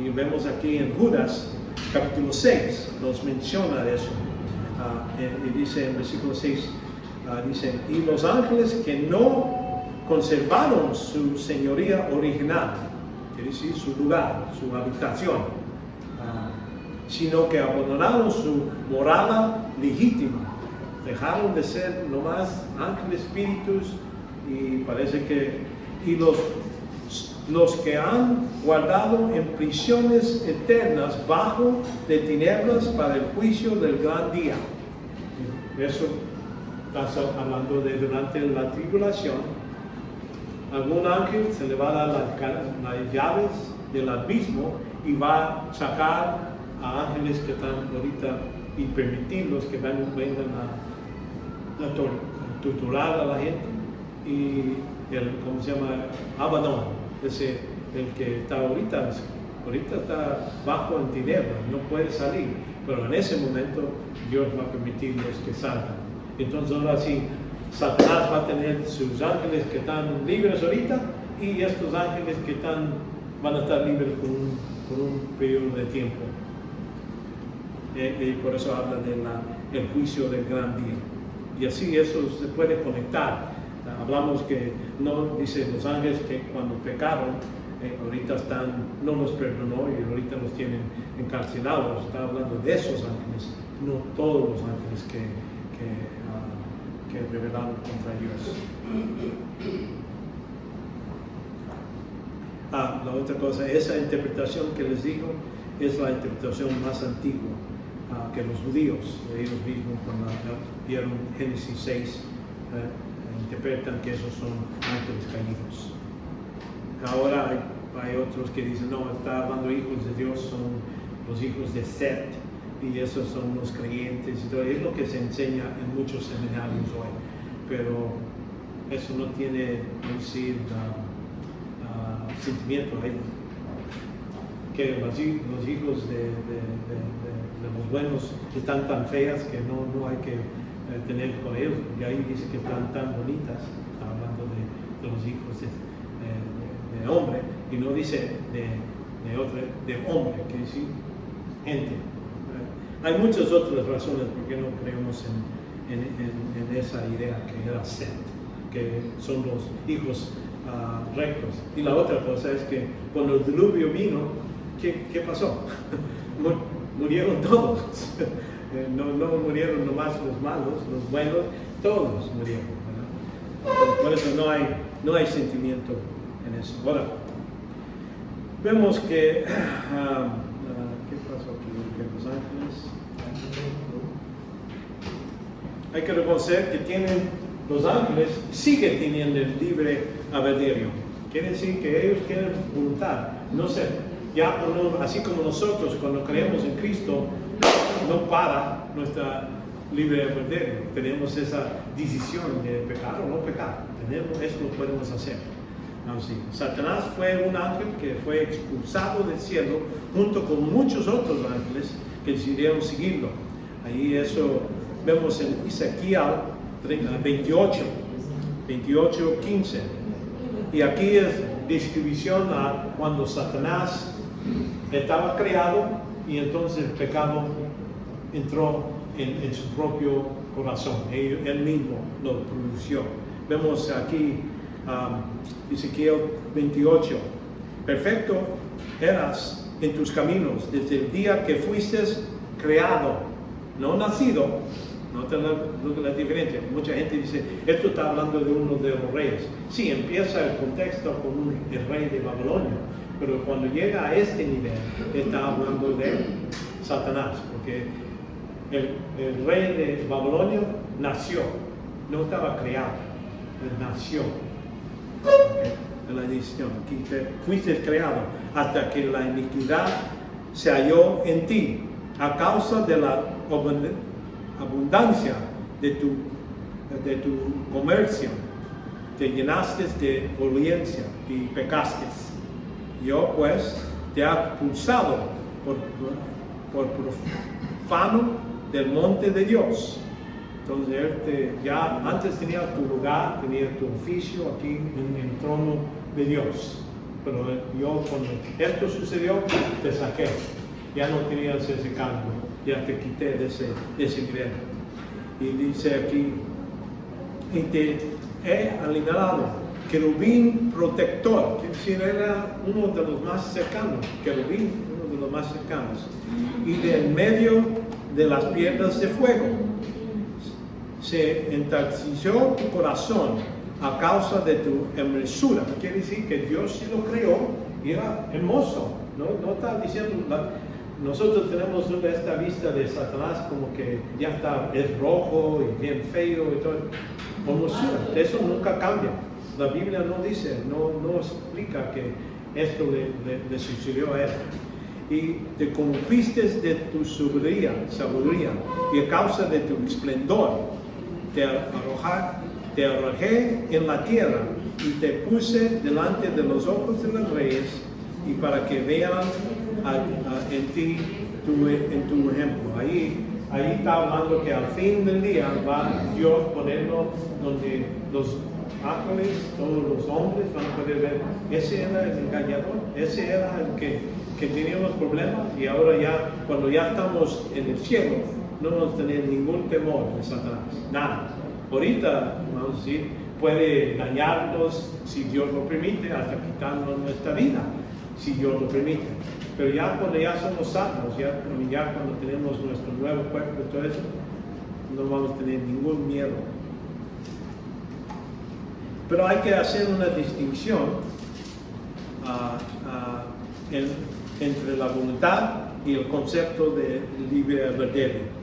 Y vemos aquí en Judas capítulo 6 nos menciona eso. Y dice en versículo 6, dice, y los ángeles que no conservaron su señoría original, quiere decir su lugar, su habitación, sino que abandonaron su morada legítima, dejaron de ser nomás ángeles, espíritus, y parece que, y los que han guardado en prisiones eternas bajo de tinieblas para el juicio del gran día. Eso está hablando de durante la tribulación. Algún ángel se le va a dar las llaves del abismo y va a sacar a ángeles que están ahorita y permitirlos que vengan a torturar a la gente. Y ¿cómo se llama? Abaddon, el que está ahorita está bajo en tinieblas, no puede salir, pero en ese momento Dios va a permitirlos que salgan. Entonces ahora sí, Satanás va a tener sus ángeles que están libres ahorita y estos ángeles que van a estar libres por un periodo de tiempo. Y por eso habla del juicio del gran día. Y así eso se puede conectar. Hablamos que no, dice los ángeles que cuando pecaron, ahorita no los perdonó y ahorita los tienen encarcelados. Está hablando de esos ángeles, no todos los ángeles que rebelaron contra Dios. La otra cosa, esa interpretación que les digo es la interpretación más antigua que los judíos, ellos mismos cuando vieron Génesis 6, interpretan que esos son ángeles caídos. Ahora hay otros que dicen, no, está hablando hijos de Dios, son los hijos de Set, y esos son los creyentes, y todo. Es lo que se enseña en muchos seminarios hoy, pero eso no tiene, decir, sentimiento. Que los hijos de los buenos están tan feas que no hay que tener con ellos, y ahí dice que están tan bonitas, está hablando de los hijos de hombre, y no dice de hombre, que decir gente. Hay muchas otras razones por qué no creemos en esa idea que era Set, que son los hijos rectos. Y la otra cosa es que cuando el diluvio vino, ¿qué pasó? Murieron todos. No murieron nomás los malos, los buenos, todos murieron, ¿verdad? Por eso no hay sentimiento en eso. Ahora, vemos que, ¿qué pasó aquí? Los ángeles. Hay que reconocer que los ángeles siguen teniendo el libre albedrío. Quiere decir que ellos tienen voluntad. No sé, así como nosotros cuando creemos en Cristo, no para nuestra libre albedrío. Tenemos esa decisión de pecar o no pecar. Eso lo podemos hacer. Así. Satanás fue un ángel que fue expulsado del cielo junto con muchos otros ángeles que decidieron seguirlo. Ahí eso vemos en Ezequiel 28:15. Y aquí es descripción a cuando Satanás estaba creado y entonces el pecado entró en su propio corazón. Él mismo lo produjo. Vemos aquí Ezequiel 28. Perfecto eras en tus caminos desde el día que fuiste creado, no nacido. Nota la diferencia. Mucha gente dice, esto está hablando de uno de los reyes. Sí, empieza el contexto con el rey de Babilonia, pero cuando llega a este nivel, está hablando de Satanás, porque el rey de Babilonia nació, no estaba creado, él nació. En la edición, aquí fuiste creado hasta que la iniquidad se halló en ti, a causa de la abundancia de tu comercio, te llenaste de violencia y pecaste. Yo pues te he expulsado por profano del monte de Dios. Entonces él ya antes tenía tu lugar, tenía tu oficio aquí en el trono de Dios. Pero yo cuando esto sucedió, te saqué. ya no tenías ese cargo, ya te quité de ese nivel. Y dice aquí, y te he alineado, querubín protector, quiere decir, era uno de los más cercanos, querubín, uno de los más cercanos, y de en medio de las piedras de fuego. Se entardeció tu corazón a causa de tu hermosura. Quiere decir que Dios sí lo creó y era hermoso. No está diciendo, nosotros tenemos esta vista de Satanás como que ya está, es rojo y bien feo y todo. Hermosura, eso nunca cambia. La Biblia no dice, no explica que esto le sucedió a él. Y te corrompiste de tu sabiduría, y a causa de tu esplendor te arrojé en la tierra y te puse delante de los ojos de los reyes, y para que vean en ti en tu ejemplo. Ahí está hablando que al fin del día va Dios ponerlo donde los ángeles, todos los hombres van a poder ver. Ese era el engañador, ese era el que tenía los problemas, y ahora ya, cuando ya estamos en el cielo, no vamos a tener ningún temor de Satanás, nada. Ahorita, vamos a decir, puede dañarnos si Dios lo permite, hasta quitarnos nuestra vida, si Dios lo permite. Pero ya cuando ya somos salvos, ya cuando tenemos nuestro nuevo cuerpo y todo eso, no vamos a tener ningún miedo. Pero hay que hacer una distinción entre la voluntad y el concepto de libre albedrío.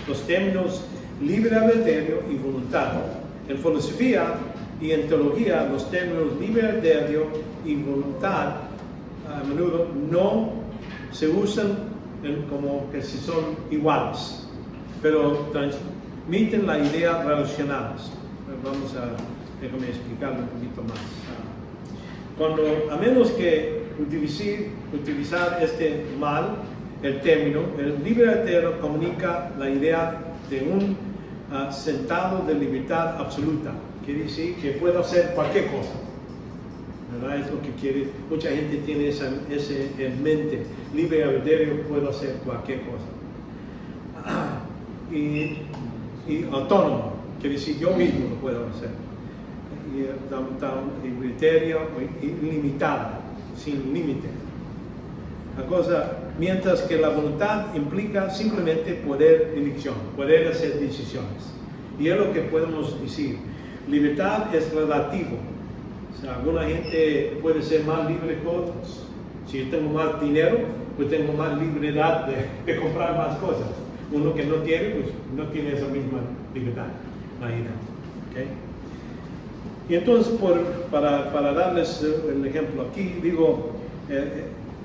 Los términos libre albedrío y voluntad. En filosofía y en teología, los términos libre albedrío y voluntad a menudo no se usan como que si son iguales, pero transmiten la idea relacionadas. Déjame explicarlo un poquito más. A menos que utilizar este mal, el término, el libre albedrío comunica la idea de un sentado de libertad absoluta. Quiere decir que puedo hacer cualquier cosa, ¿verdad? Es lo que quiere. Mucha gente tiene ese en mente. Libre albedrío, puedo hacer cualquier cosa. Y autónomo, quiere decir yo mismo lo puedo hacer. Y criterio ilimitada, sin límite. La cosa, mientras que la voluntad implica simplemente poder elección, poder hacer decisiones. Y es lo que podemos decir. Libertad es relativo. O sea, alguna gente puede ser más libre que otros. Si yo tengo más dinero, pues tengo más libertad de comprar más cosas. Uno que no tiene, pues no tiene esa misma libertad. ¿Okay? Y entonces, para darles el ejemplo aquí, digo,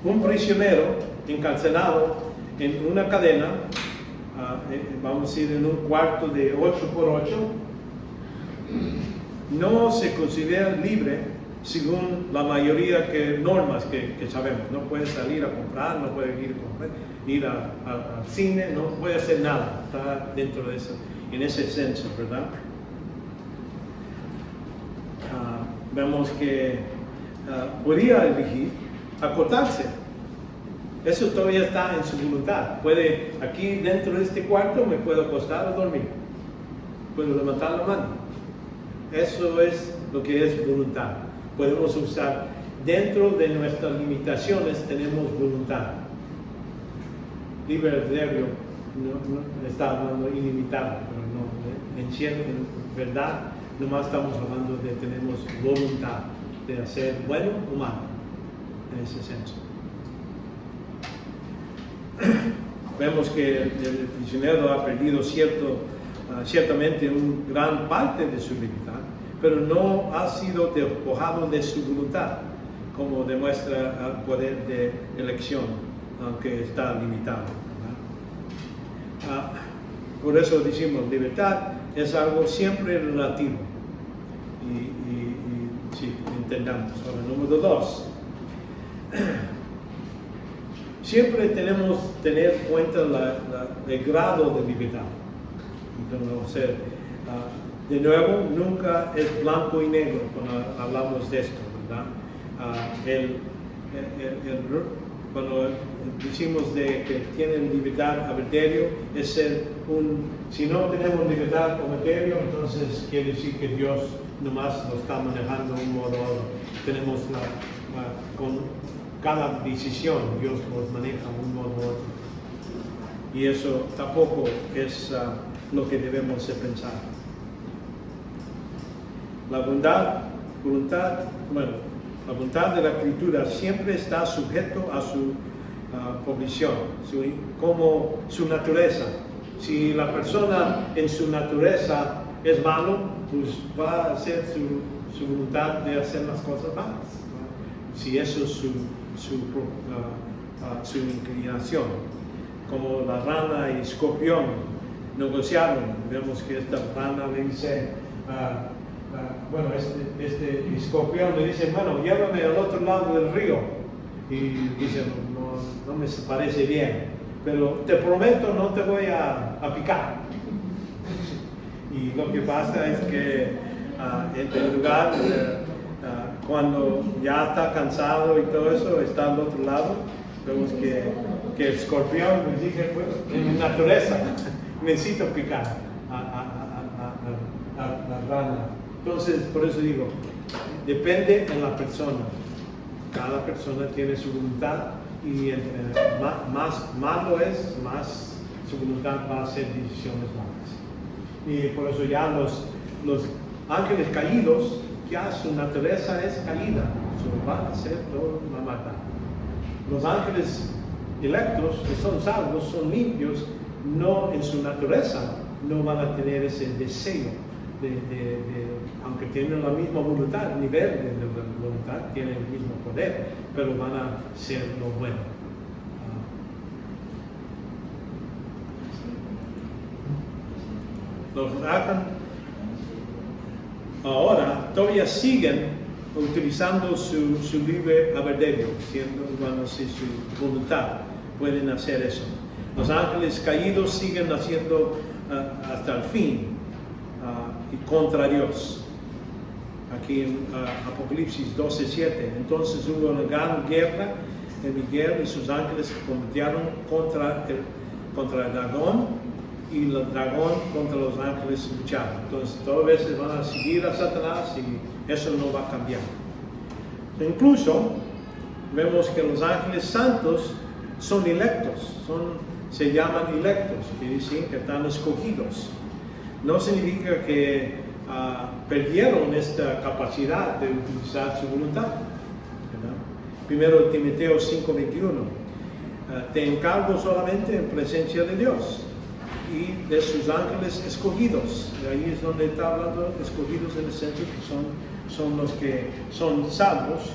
un prisionero encarcelado en una cadena, vamos a decir en un cuarto de 8x8, no se considera libre según la mayoría de normas que sabemos. No puede salir a comprar, no puede ir al cine, no puede hacer nada. Está dentro de eso, en ese senso, ¿verdad? Vemos que podría elegir acotarse. Eso todavía está en su voluntad. Puede, aquí dentro de este cuarto me puedo acostar o dormir. Puedo levantar la mano. Eso es lo que es voluntad. Podemos usar, dentro de nuestras limitaciones tenemos voluntad. Libre albedrío no está hablando ilimitado, pero no, en verdad, nomás estamos hablando de tenemos voluntad de hacer bueno o malo, en ese senso. Vemos que el prisionero ha perdido ciertamente una gran parte de su libertad, pero no ha sido despojado de su voluntad, como demuestra el poder de elección, aunque está limitado. Por eso decimos, libertad es algo siempre relativo. Y sí, entendamos. Ahora, número 2. Siempre tenemos que tener en cuenta el grado de libertad. Entonces, de nuevo, nunca es blanco y negro cuando hablamos de esto, ¿verdad? cuando decimos de que tienen libertad albedrío, es ser si no tenemos libertad albedrío, entonces quiere decir que Dios nomás lo está manejando de un modo u otro. Tenemos con cada decisión, Dios nos maneja de un modo u otro. Y eso tampoco es lo que debemos de pensar. La voluntad de la Escritura siempre está sujeto a su provisión, como su naturaleza. Si la persona en su naturaleza es malo, pues va a hacer su voluntad de hacer las cosas malas, ¿no? Si eso es su inclinación. Como la rana y escorpión negociaron, vemos que esta rana le dice, este escorpión le dice, bueno, llévame al otro lado del río. Y dice, no me parece bien, pero te prometo no te voy a picar. Y lo que pasa es que en el lugar, cuando ya está cansado y todo eso, está al otro lado, vemos que el escorpión le dice, pues, en mi naturaleza necesito picar a la rana. Entonces, por eso digo, depende de la persona. Cada persona tiene su voluntad y más malo es, más su voluntad va a hacer decisiones malas. Y por eso ya los ángeles caídos, ya su naturaleza es caída, van a hacer todo la maldad. Los ángeles electos, que son salvos, son limpios, no en su naturaleza, no van a tener ese deseo aunque tienen la misma voluntad, nivel de voluntad, tienen el mismo poder, pero van a ser lo bueno. Los hagan ahora, todavía siguen utilizando su libre albedrío, siendo humanos y su voluntad, pueden hacer eso. Los ángeles caídos siguen haciendo hasta el fin y contra Dios. Aquí en Apocalipsis 12:7, entonces hubo una gran guerra, y Miguel y sus ángeles se combatieron contra el dragón, y el dragón contra los ángeles lucharon. Entonces todas veces van a seguir a Satanás y eso no va a cambiar. Incluso vemos que los ángeles santos son electos, se llaman electos, que dicen que están escogidos. No significa que perdieron esta capacidad de utilizar su voluntad, ¿verdad? Primero Timoteo 5:21, te encargo solamente en presencia de Dios y de sus ángeles escogidos. Y ahí es donde está hablando escogidos en el centro, que son los que son salvos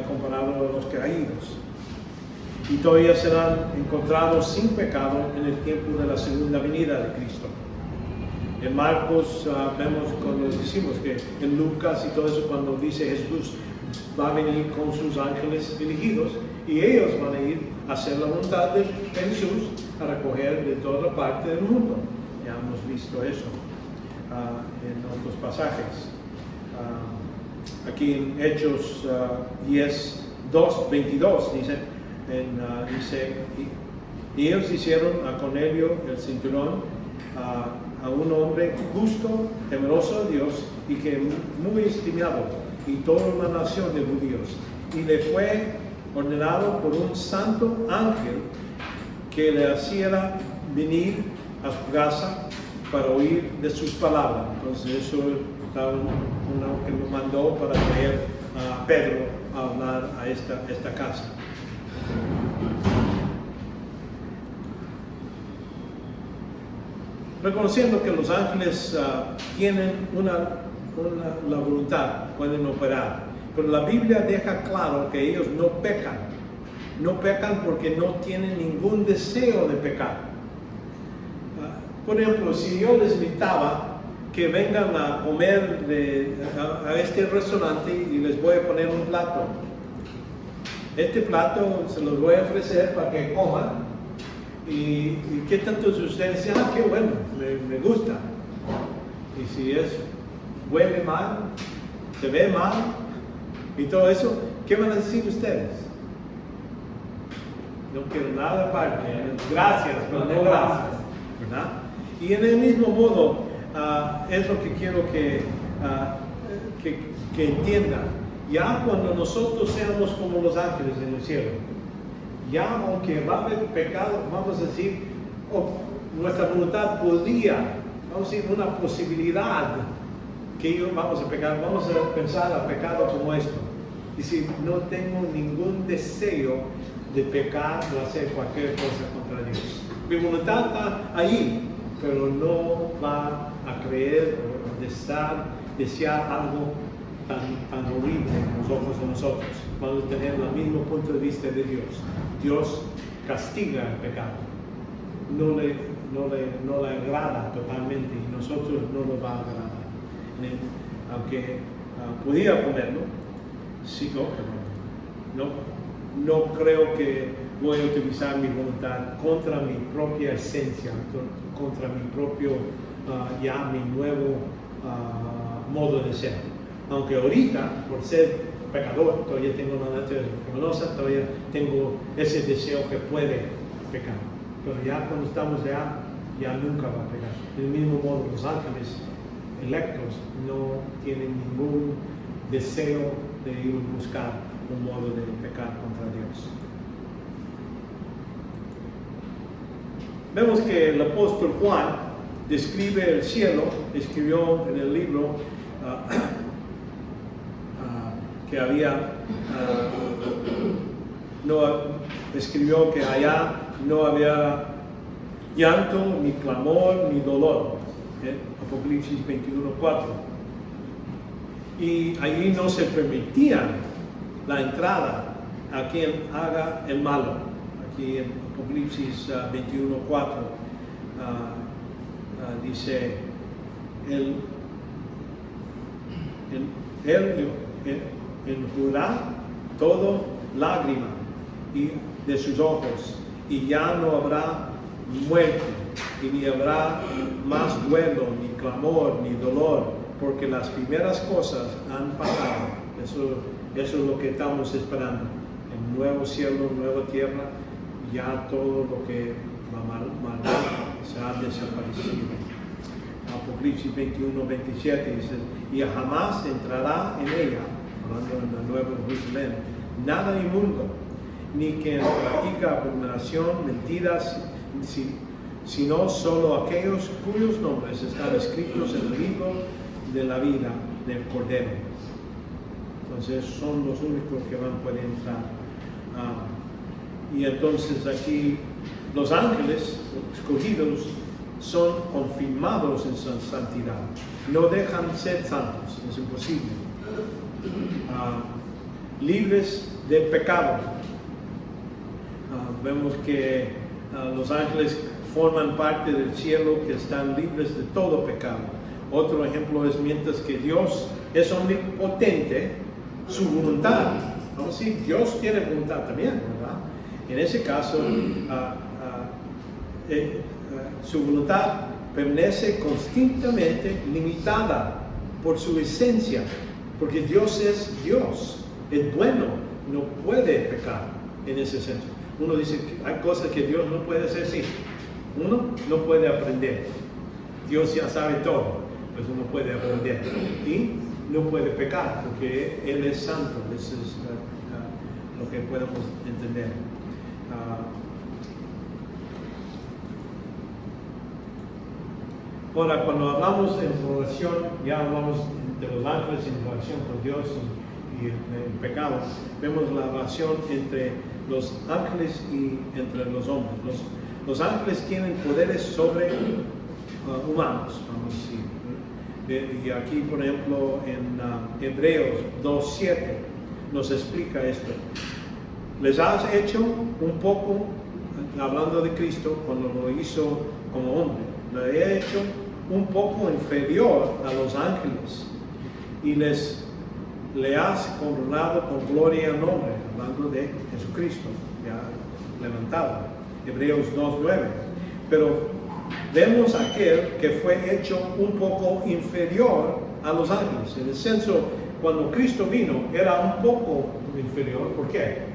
comparado a los caídos. Y todavía serán encontrados sin pecado en el tiempo de la segunda venida de Cristo. En Marcos vemos cuando decimos que en Lucas y todo eso, cuando dice Jesús va a venir con sus ángeles elegidos y ellos van a ir a hacer la voluntad de Jesús, a recoger de toda parte del mundo. Ya hemos visto eso en otros pasajes. Aquí en Hechos 10:22 dice, y ellos hicieron a Cornelio el centurión, a un hombre justo, temeroso de Dios y que muy estimado, y toda una nación de judíos, y le fue ordenado por un santo ángel que le hiciera venir a su casa para oír de sus palabras. Entonces eso estaba uno que lo mandó para traer a Pedro a hablar a esta casa. Reconociendo que los ángeles tienen la voluntad, pueden operar, pero la Biblia deja claro que ellos no pecan. No pecan porque no tienen ningún deseo de pecar. Por ejemplo, si yo les invitaba que vengan a comer a este restaurante y les voy a poner un plato. Este plato se los voy a ofrecer para que coman. ¿Y qué tantos de ustedes dicen? Qué bueno, me gusta. Y si huele mal, se ve mal y todo eso, ¿qué van a decir ustedes? no quiero nada aparte, gracias, pero no gracias, ¿verdad? Y en el mismo modo, es lo que quiero que entiendan. Ya cuando nosotros seamos como los ángeles en el cielo, ya aunque va a haber pecado, vamos a decir, nuestra voluntad podría, vamos a decir, una posibilidad que vamos a pecar, vamos a pensar al pecado como esto. Y si no tengo ningún deseo de pecar o hacer cualquier cosa contra Dios. Mi voluntad está ahí, pero no va a creer o desear algo tan horrible en los ojos de nosotros. Vamos a tener el mismo punto de vista de Dios. Dios castiga el pecado. No le agrada totalmente y nosotros no nos va a agradar. Aunque podía ponerlo, sí, no creo que voy a utilizar mi voluntad contra mi propia esencia, contra mi propio, mi nuevo modo de ser. Aunque ahorita, por ser pecador, todavía tengo una naturaleza pecaminosa, todavía tengo ese deseo que puede pecar. Pero ya cuando estamos ya nunca va a pecar. Del mismo modo, los ángeles electos no tienen ningún deseo de ir a buscar un modo de pecar contra Dios. Vemos que el apóstol Juan describe el cielo, escribió en el libro que escribió que allá no había llanto, ni clamor, ni dolor. Apocalipsis 21:4. Y allí no se permitía la entrada a quien haga el malo. Aquí en Apocalipsis 21:4 dice, él enjugará todo lágrima de sus ojos, y ya no habrá muerte, y ni habrá más duelo, ni clamor, ni dolor, porque las primeras cosas han pasado. Eso es lo que estamos esperando. En nuevo cielo, nueva tierra, ya todo lo que va mal se ha desaparecido. Apocalipsis 21:27 dice, y jamás entrará en ella, hablando en la Nueva Jerusalén, nada inmundo, ni quien practica abominación, mentiras, sino solo aquellos cuyos nombres están escritos en el libro de la vida del Cordero. Entonces son los únicos que pueden entrar. Y entonces aquí los ángeles escogidos son confirmados en su santidad. No dejan ser santos, es imposible. Libres de pecado. Vemos que los ángeles forman parte del cielo, que están libres de todo pecado. Otro ejemplo es, mientras que Dios es omnipotente, su voluntad, vamos a decir, Dios tiene voluntad también, ¿verdad? En ese caso, su voluntad permanece constantemente limitada por su esencia, porque Dios es Dios, es bueno, no puede pecar en ese sentido. Uno dice que hay cosas que Dios no puede hacer, sí. Uno no puede aprender. Dios ya sabe todo, pues uno puede aprender. Y no puede pecar, porque Él es santo. Eso es lo que podemos entender. Ahora, cuando hablamos en relación, ya hablamos de los ángeles en relación con Dios y el pecado, vemos la relación entre los ángeles y entre los hombres. Los ángeles tienen poderes sobre humanos, vamos a decir. Y aquí, por ejemplo, en Hebreos 2:7 nos explica esto. Les has hecho un poco, hablando de Cristo, cuando lo hizo como hombre, le he hecho un poco inferior a los ángeles y le has coronado con gloria y nombre, hablando de Jesucristo, ya levantado. Hebreos 2:9. Pero vemos aquel que fue hecho un poco inferior a los ángeles. En el senso, cuando Cristo vino, era un poco inferior. ¿Por qué?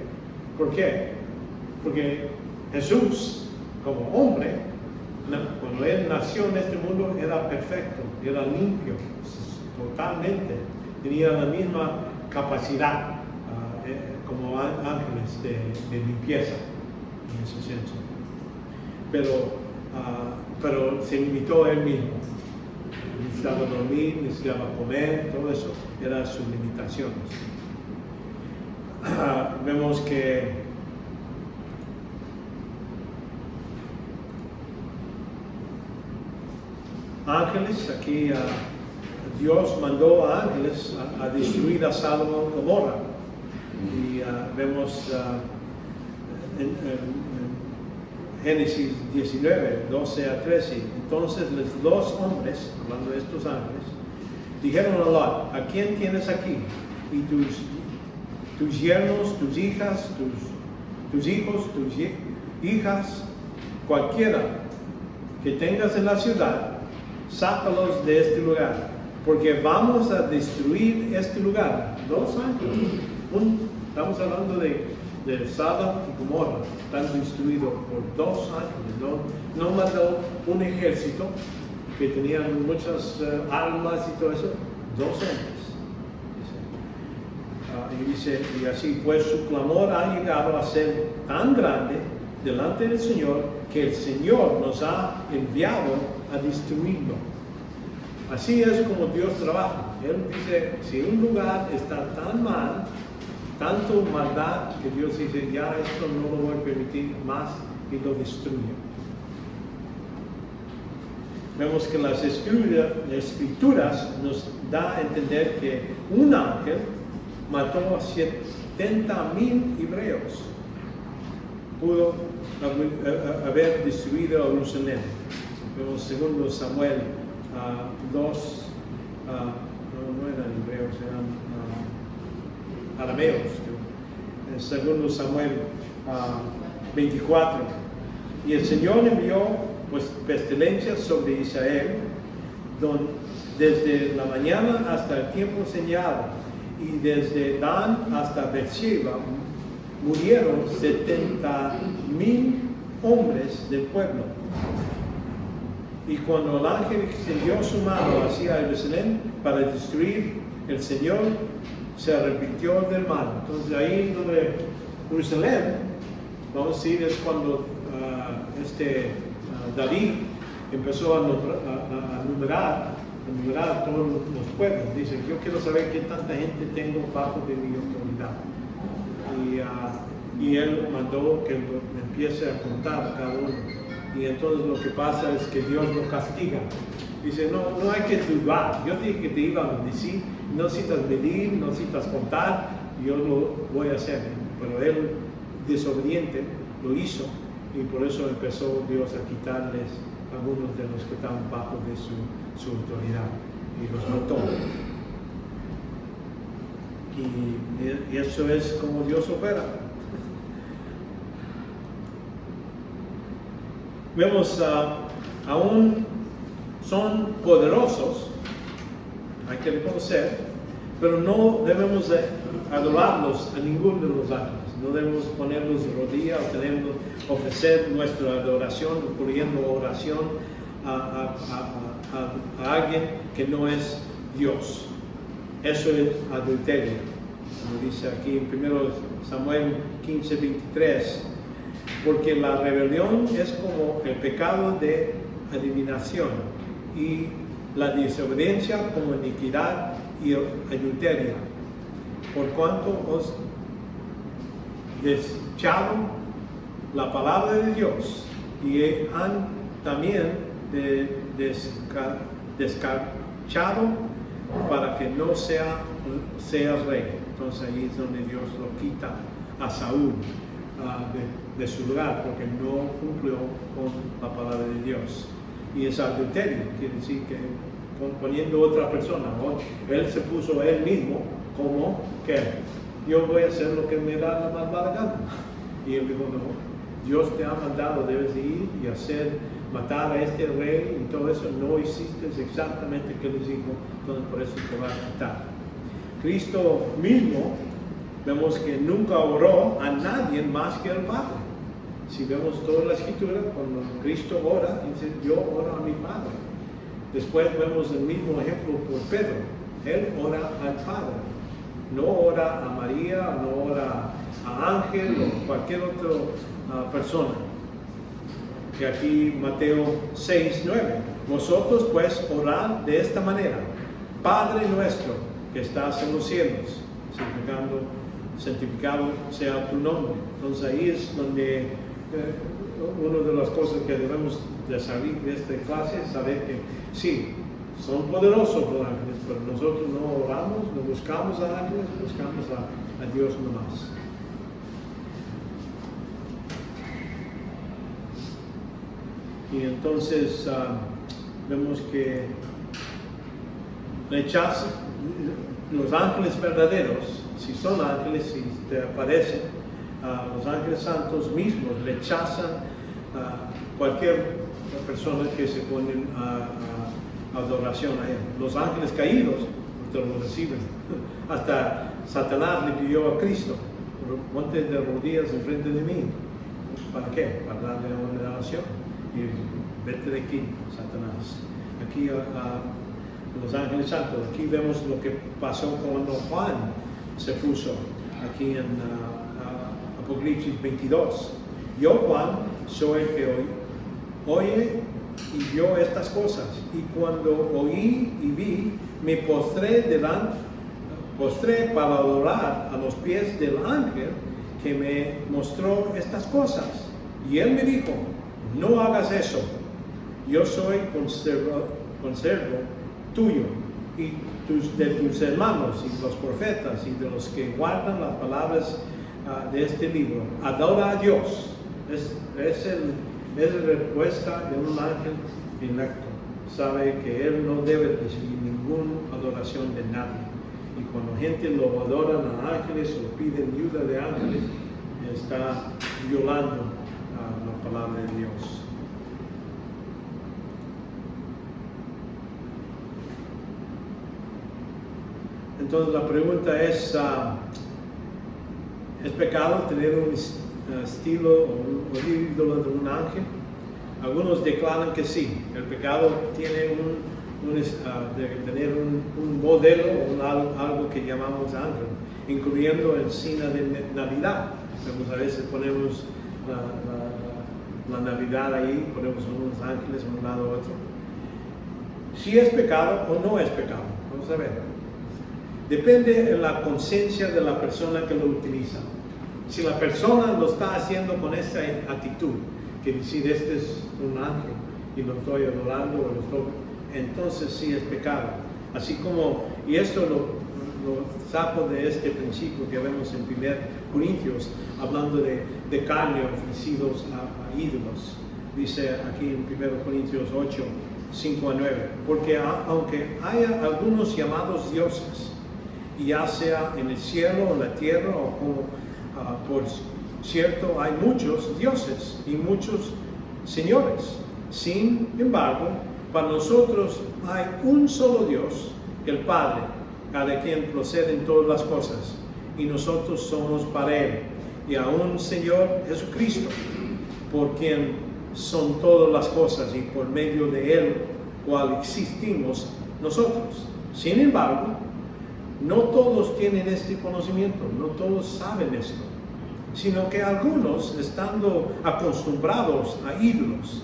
¿Por qué? Porque Jesús, como hombre, cuando Él nació en este mundo, era perfecto, era limpio, totalmente. Tenía la misma capacidad como ángeles de limpieza, en ese senso. Pero se limitó Él mismo. Necesitaba dormir, necesitaba comer, todo eso eran sus limitaciones. Vemos que ángeles, aquí Dios mandó a ángeles a destruir a Sodoma y Gomorra. Y vemos en Génesis 19, 12 a 13. Entonces los dos hombres, hablando de estos ángeles, dijeron a Lot: ¿a quién tienes aquí? Y tus yernos, tus hijas, tus hijos, tus hijas, cualquiera que tengas en la ciudad, sácalos de este lugar, porque vamos a destruir este lugar. Dos ángeles. Estamos hablando de Sodoma y Gomorra, están destruidos por dos ángeles. No mandó un ejército que tenían muchas armas y todo eso, dos hombres. Y dice, y así pues su clamor ha llegado a ser tan grande delante del Señor, que el Señor nos ha enviado a destruirlo. Así es como Dios trabaja. Él dice, si un lugar está tan mal, tanto maldad, que Dios dice, ya esto no lo voy a permitir más, y lo destruye. Vemos que las escrituras nos da a entender que un ángel mató a 70,000 hebreos. Pudo haber destruido a Jerusalén. Vemos segundo Samuel 2, no eran hebreos, eran arameos. Segundo Samuel 24. Y el Señor envió pestilencias sobre Israel, desde la mañana hasta el tiempo señalado, y desde Dan hasta Beersheba murieron 70,000 hombres del pueblo. Y cuando el ángel extendió su mano hacia Jerusalén para destruir, el Señor se arrepintió del mal. Entonces ahí donde Jerusalén, vamos a decir, es cuando David empezó a numerar todos los pueblos. Dice, yo quiero saber qué tanta gente tengo bajo de mi autoridad. Y él mandó que empiece a contar a cada uno. Y entonces lo que pasa es que Dios lo castiga. Dice, no hay que dudar. Yo dije que te iba a bendecir. No necesitas medir, no necesitas contar. Yo lo voy a hacer. Pero él, desobediente, lo hizo. Y por eso empezó Dios a quitarles algunos de los que estaban bajo de su autoridad. Y los mató. Y eso es como Dios opera. Vemos, aún son poderosos, hay que reconocer, pero no debemos adorarlos a ninguno de los ángeles. No debemos ponernos de rodillas o ofrecer nuestra adoración, poniendo oración a alguien que no es Dios. Eso es adulterio. Como dice aquí en 1 Samuel 15:23. Porque la rebelión es como el pecado de adivinación, y la desobediencia como iniquidad y adulterio. Por cuanto os desechado la palabra de Dios, y han también descarchado para que no sea rey. Entonces ahí es donde Dios lo quita a Saúl de su lugar, porque no cumplió con la palabra de Dios. Y es adulterio, quiere decir que poniendo otra persona, él se puso él mismo como que yo voy a hacer lo que me da la más mala gana. Y él dijo, no, Dios te ha mandado, debes ir y matar a este rey y todo eso. No hiciste exactamente lo que les dijo, entonces por eso te va a quitar. Cristo mismo, vemos que nunca oró a nadie más que al Padre. Si vemos toda la escritura, cuando Cristo ora, dice, yo oro a mi Padre. Después vemos el mismo ejemplo por Pedro. Él ora al Padre. No ora a María, no ora a Ángel o cualquier otra persona. Y aquí Mateo 6:9. Vosotros pues orad de esta manera. Padre nuestro que estás en los cielos, santificado sea tu nombre. Entonces ahí es donde una de las cosas que debemos de salir de esta clase es saber que sí, son poderosos los ángeles, pero nosotros no oramos, no buscamos a ángeles, buscamos a Dios nomás. Y entonces vemos que rechazan los ángeles verdaderos, si son ángeles, si te aparecen, los ángeles santos mismos rechazan cualquier persona que se pone a adoración a él. Los ángeles caídos te lo reciben. Hasta Satanás le pidió a Cristo, ponte de rodillas enfrente de mí. ¿Para qué? Para darle una oración. Y vete de aquí, Satanás. Aquí los ángeles santos. Aquí vemos lo que pasó cuando Juan se puso aquí en Apocalipsis 22. Yo, Juan, soy el que oye y vio estas cosas. Y cuando oí y vi, me postré para adorar a los pies del ángel que me mostró estas cosas. Y él me dijo, no hagas eso. Yo soy conservo tuyo y de tus hermanos y los profetas y de los que guardan las palabras de este libro. Adora a Dios. Es la respuesta de un ángel inacto. Sabe que él no debe recibir ninguna adoración de nadie. Y cuando gente lo adora a ángeles o piden ayuda de ángeles, está violando la palabra de Dios. Entonces la pregunta es ¿pecado tener un estilo o un ídolo de un ángel? Algunos declaran que sí. El pecado tiene de tener un modelo o algo que llamamos ángel, incluyendo el signo de Navidad. Entonces, a veces ponemos la Navidad ahí, ponemos unos ángeles a un lado u otro. Si es pecado o no es pecado. Vamos a ver. Depende de la conciencia de la persona que lo utiliza. Si la persona lo está haciendo con esa actitud, que decir este es un ángel y lo estoy adorando, entonces sí es pecado. Así como, y esto lo saco de este principio que vemos en 1 Corintios, hablando de carne ofrecidos a ídolos. Dice aquí en 1 Corintios 8, 5 a 9, porque aunque haya algunos llamados dioses, y ya sea en el cielo o en la tierra o como por cierto hay muchos dioses y muchos señores. Sin embargo, para nosotros hay un solo Dios, el Padre, de quien proceden todas las cosas, y nosotros somos para Él, y a un Señor Jesucristo, por quien son todas las cosas y por medio de Él, cual existimos nosotros. Sin embargo, no todos tienen este conocimiento, no todos saben esto, sino que algunos, estando acostumbrados a ídolos,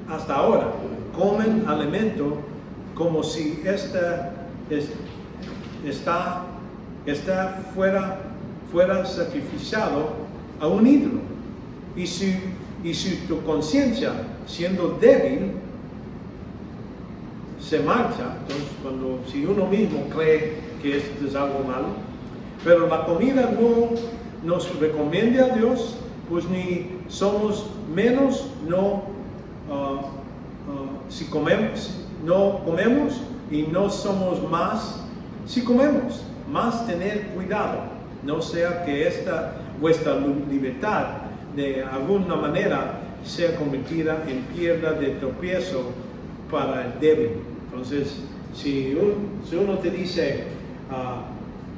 hasta ahora, comen alimento como si fuera sacrificado a un ídolo. Y si tu conciencia, siendo débil, se marcha, entonces si uno mismo cree que esto es algo malo, pero la comida no nos recomienda a Dios, pues ni somos menos, si comemos, no comemos, y no somos más si comemos. Más tener cuidado, no sea que vuestra libertad de alguna manera sea convertida en piedra de tropiezo para el débil. Entonces, si uno te dice,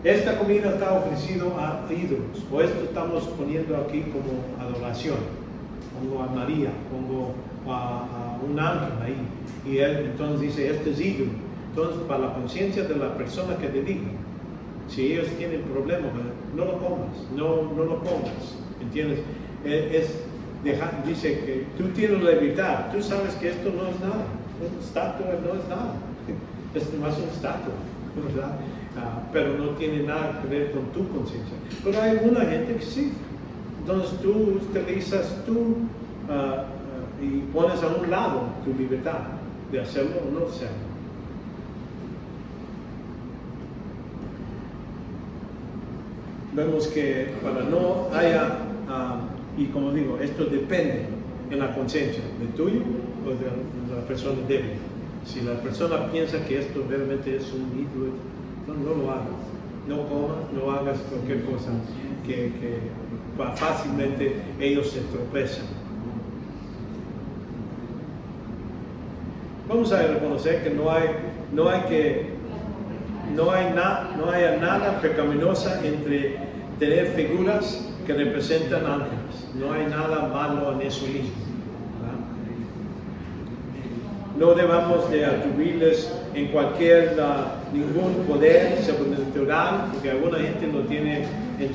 esta comida está ofrecida a ídolos, o esto estamos poniendo aquí como adoración, pongo a María, pongo a un ángel ahí. Y él entonces dice, este es ídolo. Entonces, para la conciencia de la persona que te diga, si ellos tienen problemas, no lo comas, no lo pongas, ¿entiendes? Dice que tú tienes la libertad, tú sabes que esto no es nada, una estatua no es nada, es más una estatua, ¿verdad? Pero no tiene nada que ver con tu conciencia. Pero hay alguna gente que sí. Entonces tú utilizas y pones a un lado tu libertad de hacerlo o no hacerlo. Vemos que para no haya, y como digo, esto depende en la conciencia, ¿de tuyo o de la persona débil? Si la persona piensa que esto realmente es un ídolo, no lo hagas, no comas, no hagas cualquier cosa que fácilmente ellos se tropezan. Vamos a reconocer que no haya nada pecaminosa entre tener figuras que representan ángeles. No hay nada malo en eso mismo, ¿verdad? No debamos de atribuirles en ningún poder sobrenatural, porque alguna gente lo tiene en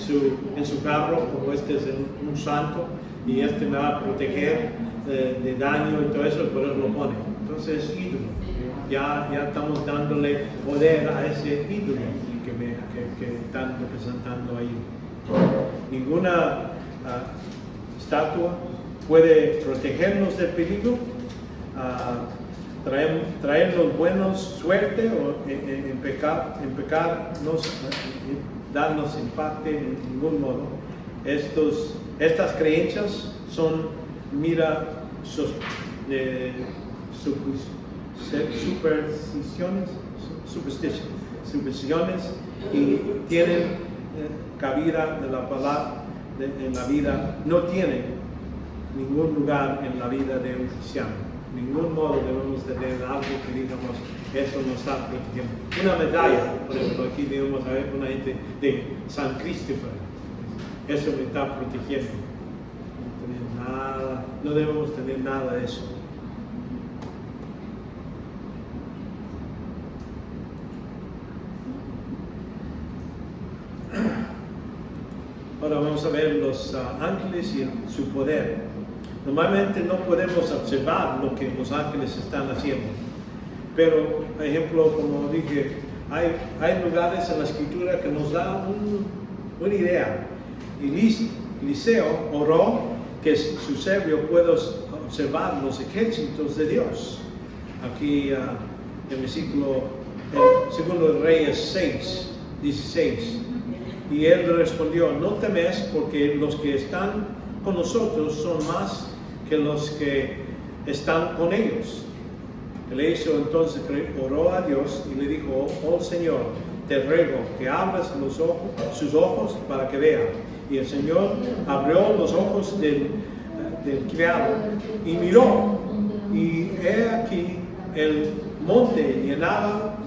su carro, como este es un santo, y este me va a proteger de daño y todo eso, pero él lo pone. Entonces es ídolo. Ya estamos dándole poder a ese ídolo que están representando ahí. Ninguna estatua puede protegernos del peligro, traernos buenos suerte o en pecar, darnos empate en ningún modo. Estas creencias son supersticiones y tienen cabida de la palabra en la vida, no tienen ningún lugar en la vida de un cristiano. Ningún modo debemos tener algo que digamos, eso nos está protegiendo. Una medalla, por ejemplo, aquí debemos ver una gente de San Christopher, eso me está protegiendo. No debemos tener nada de eso. Ahora vamos a ver los ángeles y su poder. Normalmente no podemos observar lo que los ángeles están haciendo, pero, por ejemplo, como dije, hay lugares en la Escritura que nos da una idea. Eliseo oró que su siervo pueda observar los ejércitos de Dios. Aquí en el versículo, segundo de Reyes 6, 16. Y él respondió, no temes, porque los que están con nosotros son más que los que están con ellos. Eliseo entonces oró a Dios y le dijo, oh Señor, te ruego que abras sus ojos para que vea. Y el Señor abrió los ojos del criado y miró, y he aquí el monte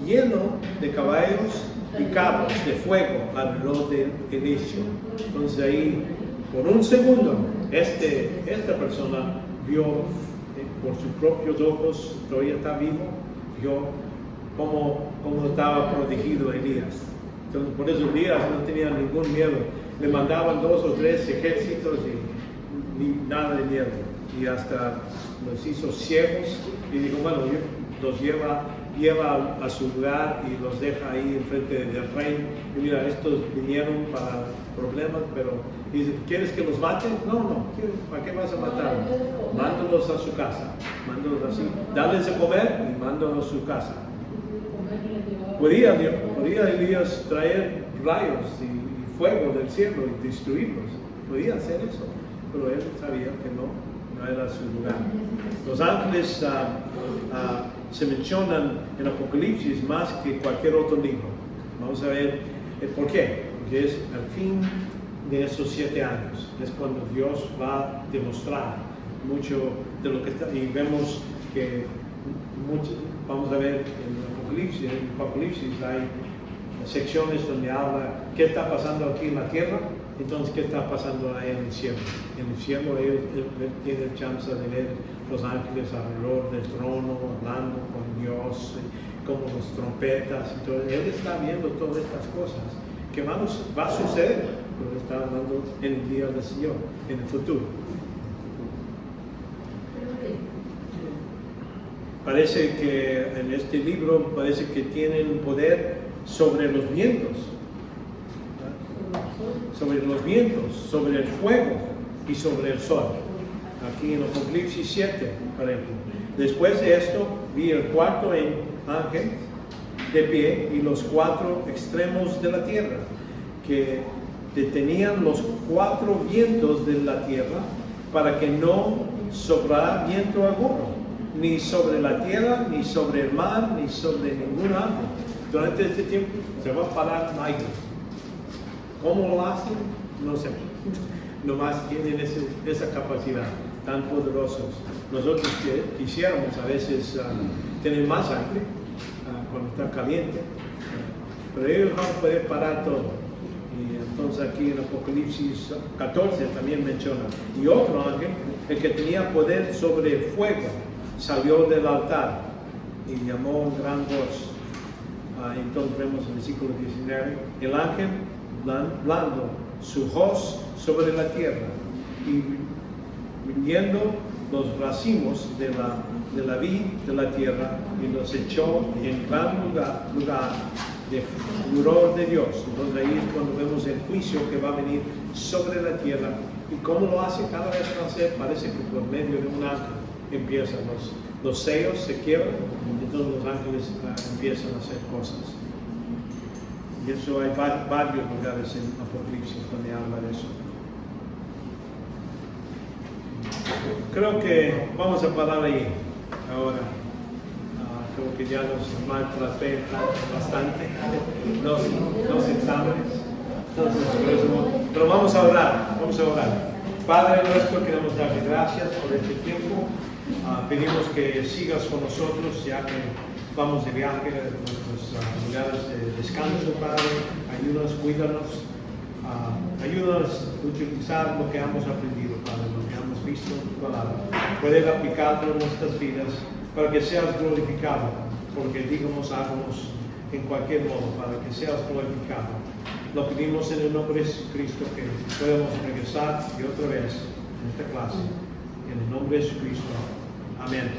lleno de caballos y carros de fuego alrededor de Eliseo. Entonces ahí, por un segundo, esta persona vio por sus propios ojos, todavía está vivo, vio cómo estaba protegido Elías. Entonces por eso Elías no tenía ningún miedo. Le mandaban 2 o 3 ejércitos y nada de miedo. Y hasta los hizo ciegos y dijo, bueno, los lleva a su lugar y los deja ahí enfrente del rey. Y mira, estos vinieron para problemas, pero dice, ¿quieres que los maten? No, ¿para qué vas a matar? Mándalos a su casa, mándalos así, dales de comer y mándalos a su casa. Podía Elías traer rayos y fuego del cielo y destruirlos, podía hacer eso, pero él sabía que no era su lugar. Los ángeles se mencionan en Apocalipsis más que cualquier otro libro. Vamos a ver por qué. Porque es al fin de esos 7 años. Es cuando Dios va a demostrar mucho de lo que está. Y vemos que vamos a ver en Apocalipsis hay secciones donde habla qué está pasando aquí en la tierra Entonces, ¿qué está pasando ahí en el cielo? En el cielo él tiene chance de ver los ángeles alrededor del trono, hablando con Dios, como los trompetas y todo. Él está viendo todas estas cosas que va a suceder, pero está hablando en el día del Señor, en el futuro. Parece que en este libro parece que tienen poder sobre los vientos. Sobre los vientos, sobre el fuego y sobre el sol. Aquí en Apocalipsis 7, por ejemplo. Después de esto, vi el cuarto ángel de pie y los 4 extremos de la tierra, que detenían los 4 vientos de la tierra para que no soplara viento alguno, ni sobre la tierra, ni sobre el mar, ni sobre ningún árbol. Durante este tiempo se va a parar el aire. ¿Cómo lo hacen? No sé. Nomás tienen esa capacidad, tan poderosos. Nosotros quisiéramos a veces tener más aire cuando está caliente, pero ellos van a poder parar todo. Y entonces aquí en Apocalipsis 14 también menciona. Y otro ángel, el que tenía poder sobre el fuego, salió del altar y llamó con gran voz. Entonces vemos en el versículo 19, el ángel blando su hoz sobre la tierra y viendo los racimos de la vid de la tierra y los echó en gran lugar de furor de Dios. Entonces ahí es cuando vemos el juicio que va a venir sobre la tierra. Y cómo lo hace cada vez que hace, parece que por medio de un ángel empiezan los sellos se quiebran, entonces los ángeles empiezan a hacer cosas. Y eso hay varios lugares en Apocalipsis donde habla de eso. Creo que vamos a parar ahí ahora. Creo que ya nos maltraté bastante los exámenes. Entonces, pero vamos a orar. Padre nuestro, queremos darte gracias por este tiempo. Pedimos que sigas con nosotros ya que vamos de viaje a nuestros lugares de descanso, Padre. Ayúdanos, cuídanos. Ayúdanos a utilizar lo que hemos aprendido, Padre, lo que hemos visto en tu palabra. Poder aplicarlo en nuestras vidas para que seas glorificado, porque digamos, hagamos en cualquier modo, para que seas glorificado. Lo pedimos en el nombre de Jesucristo, que podamos regresar y otra vez en esta clase. En el nombre de Jesucristo. Amén.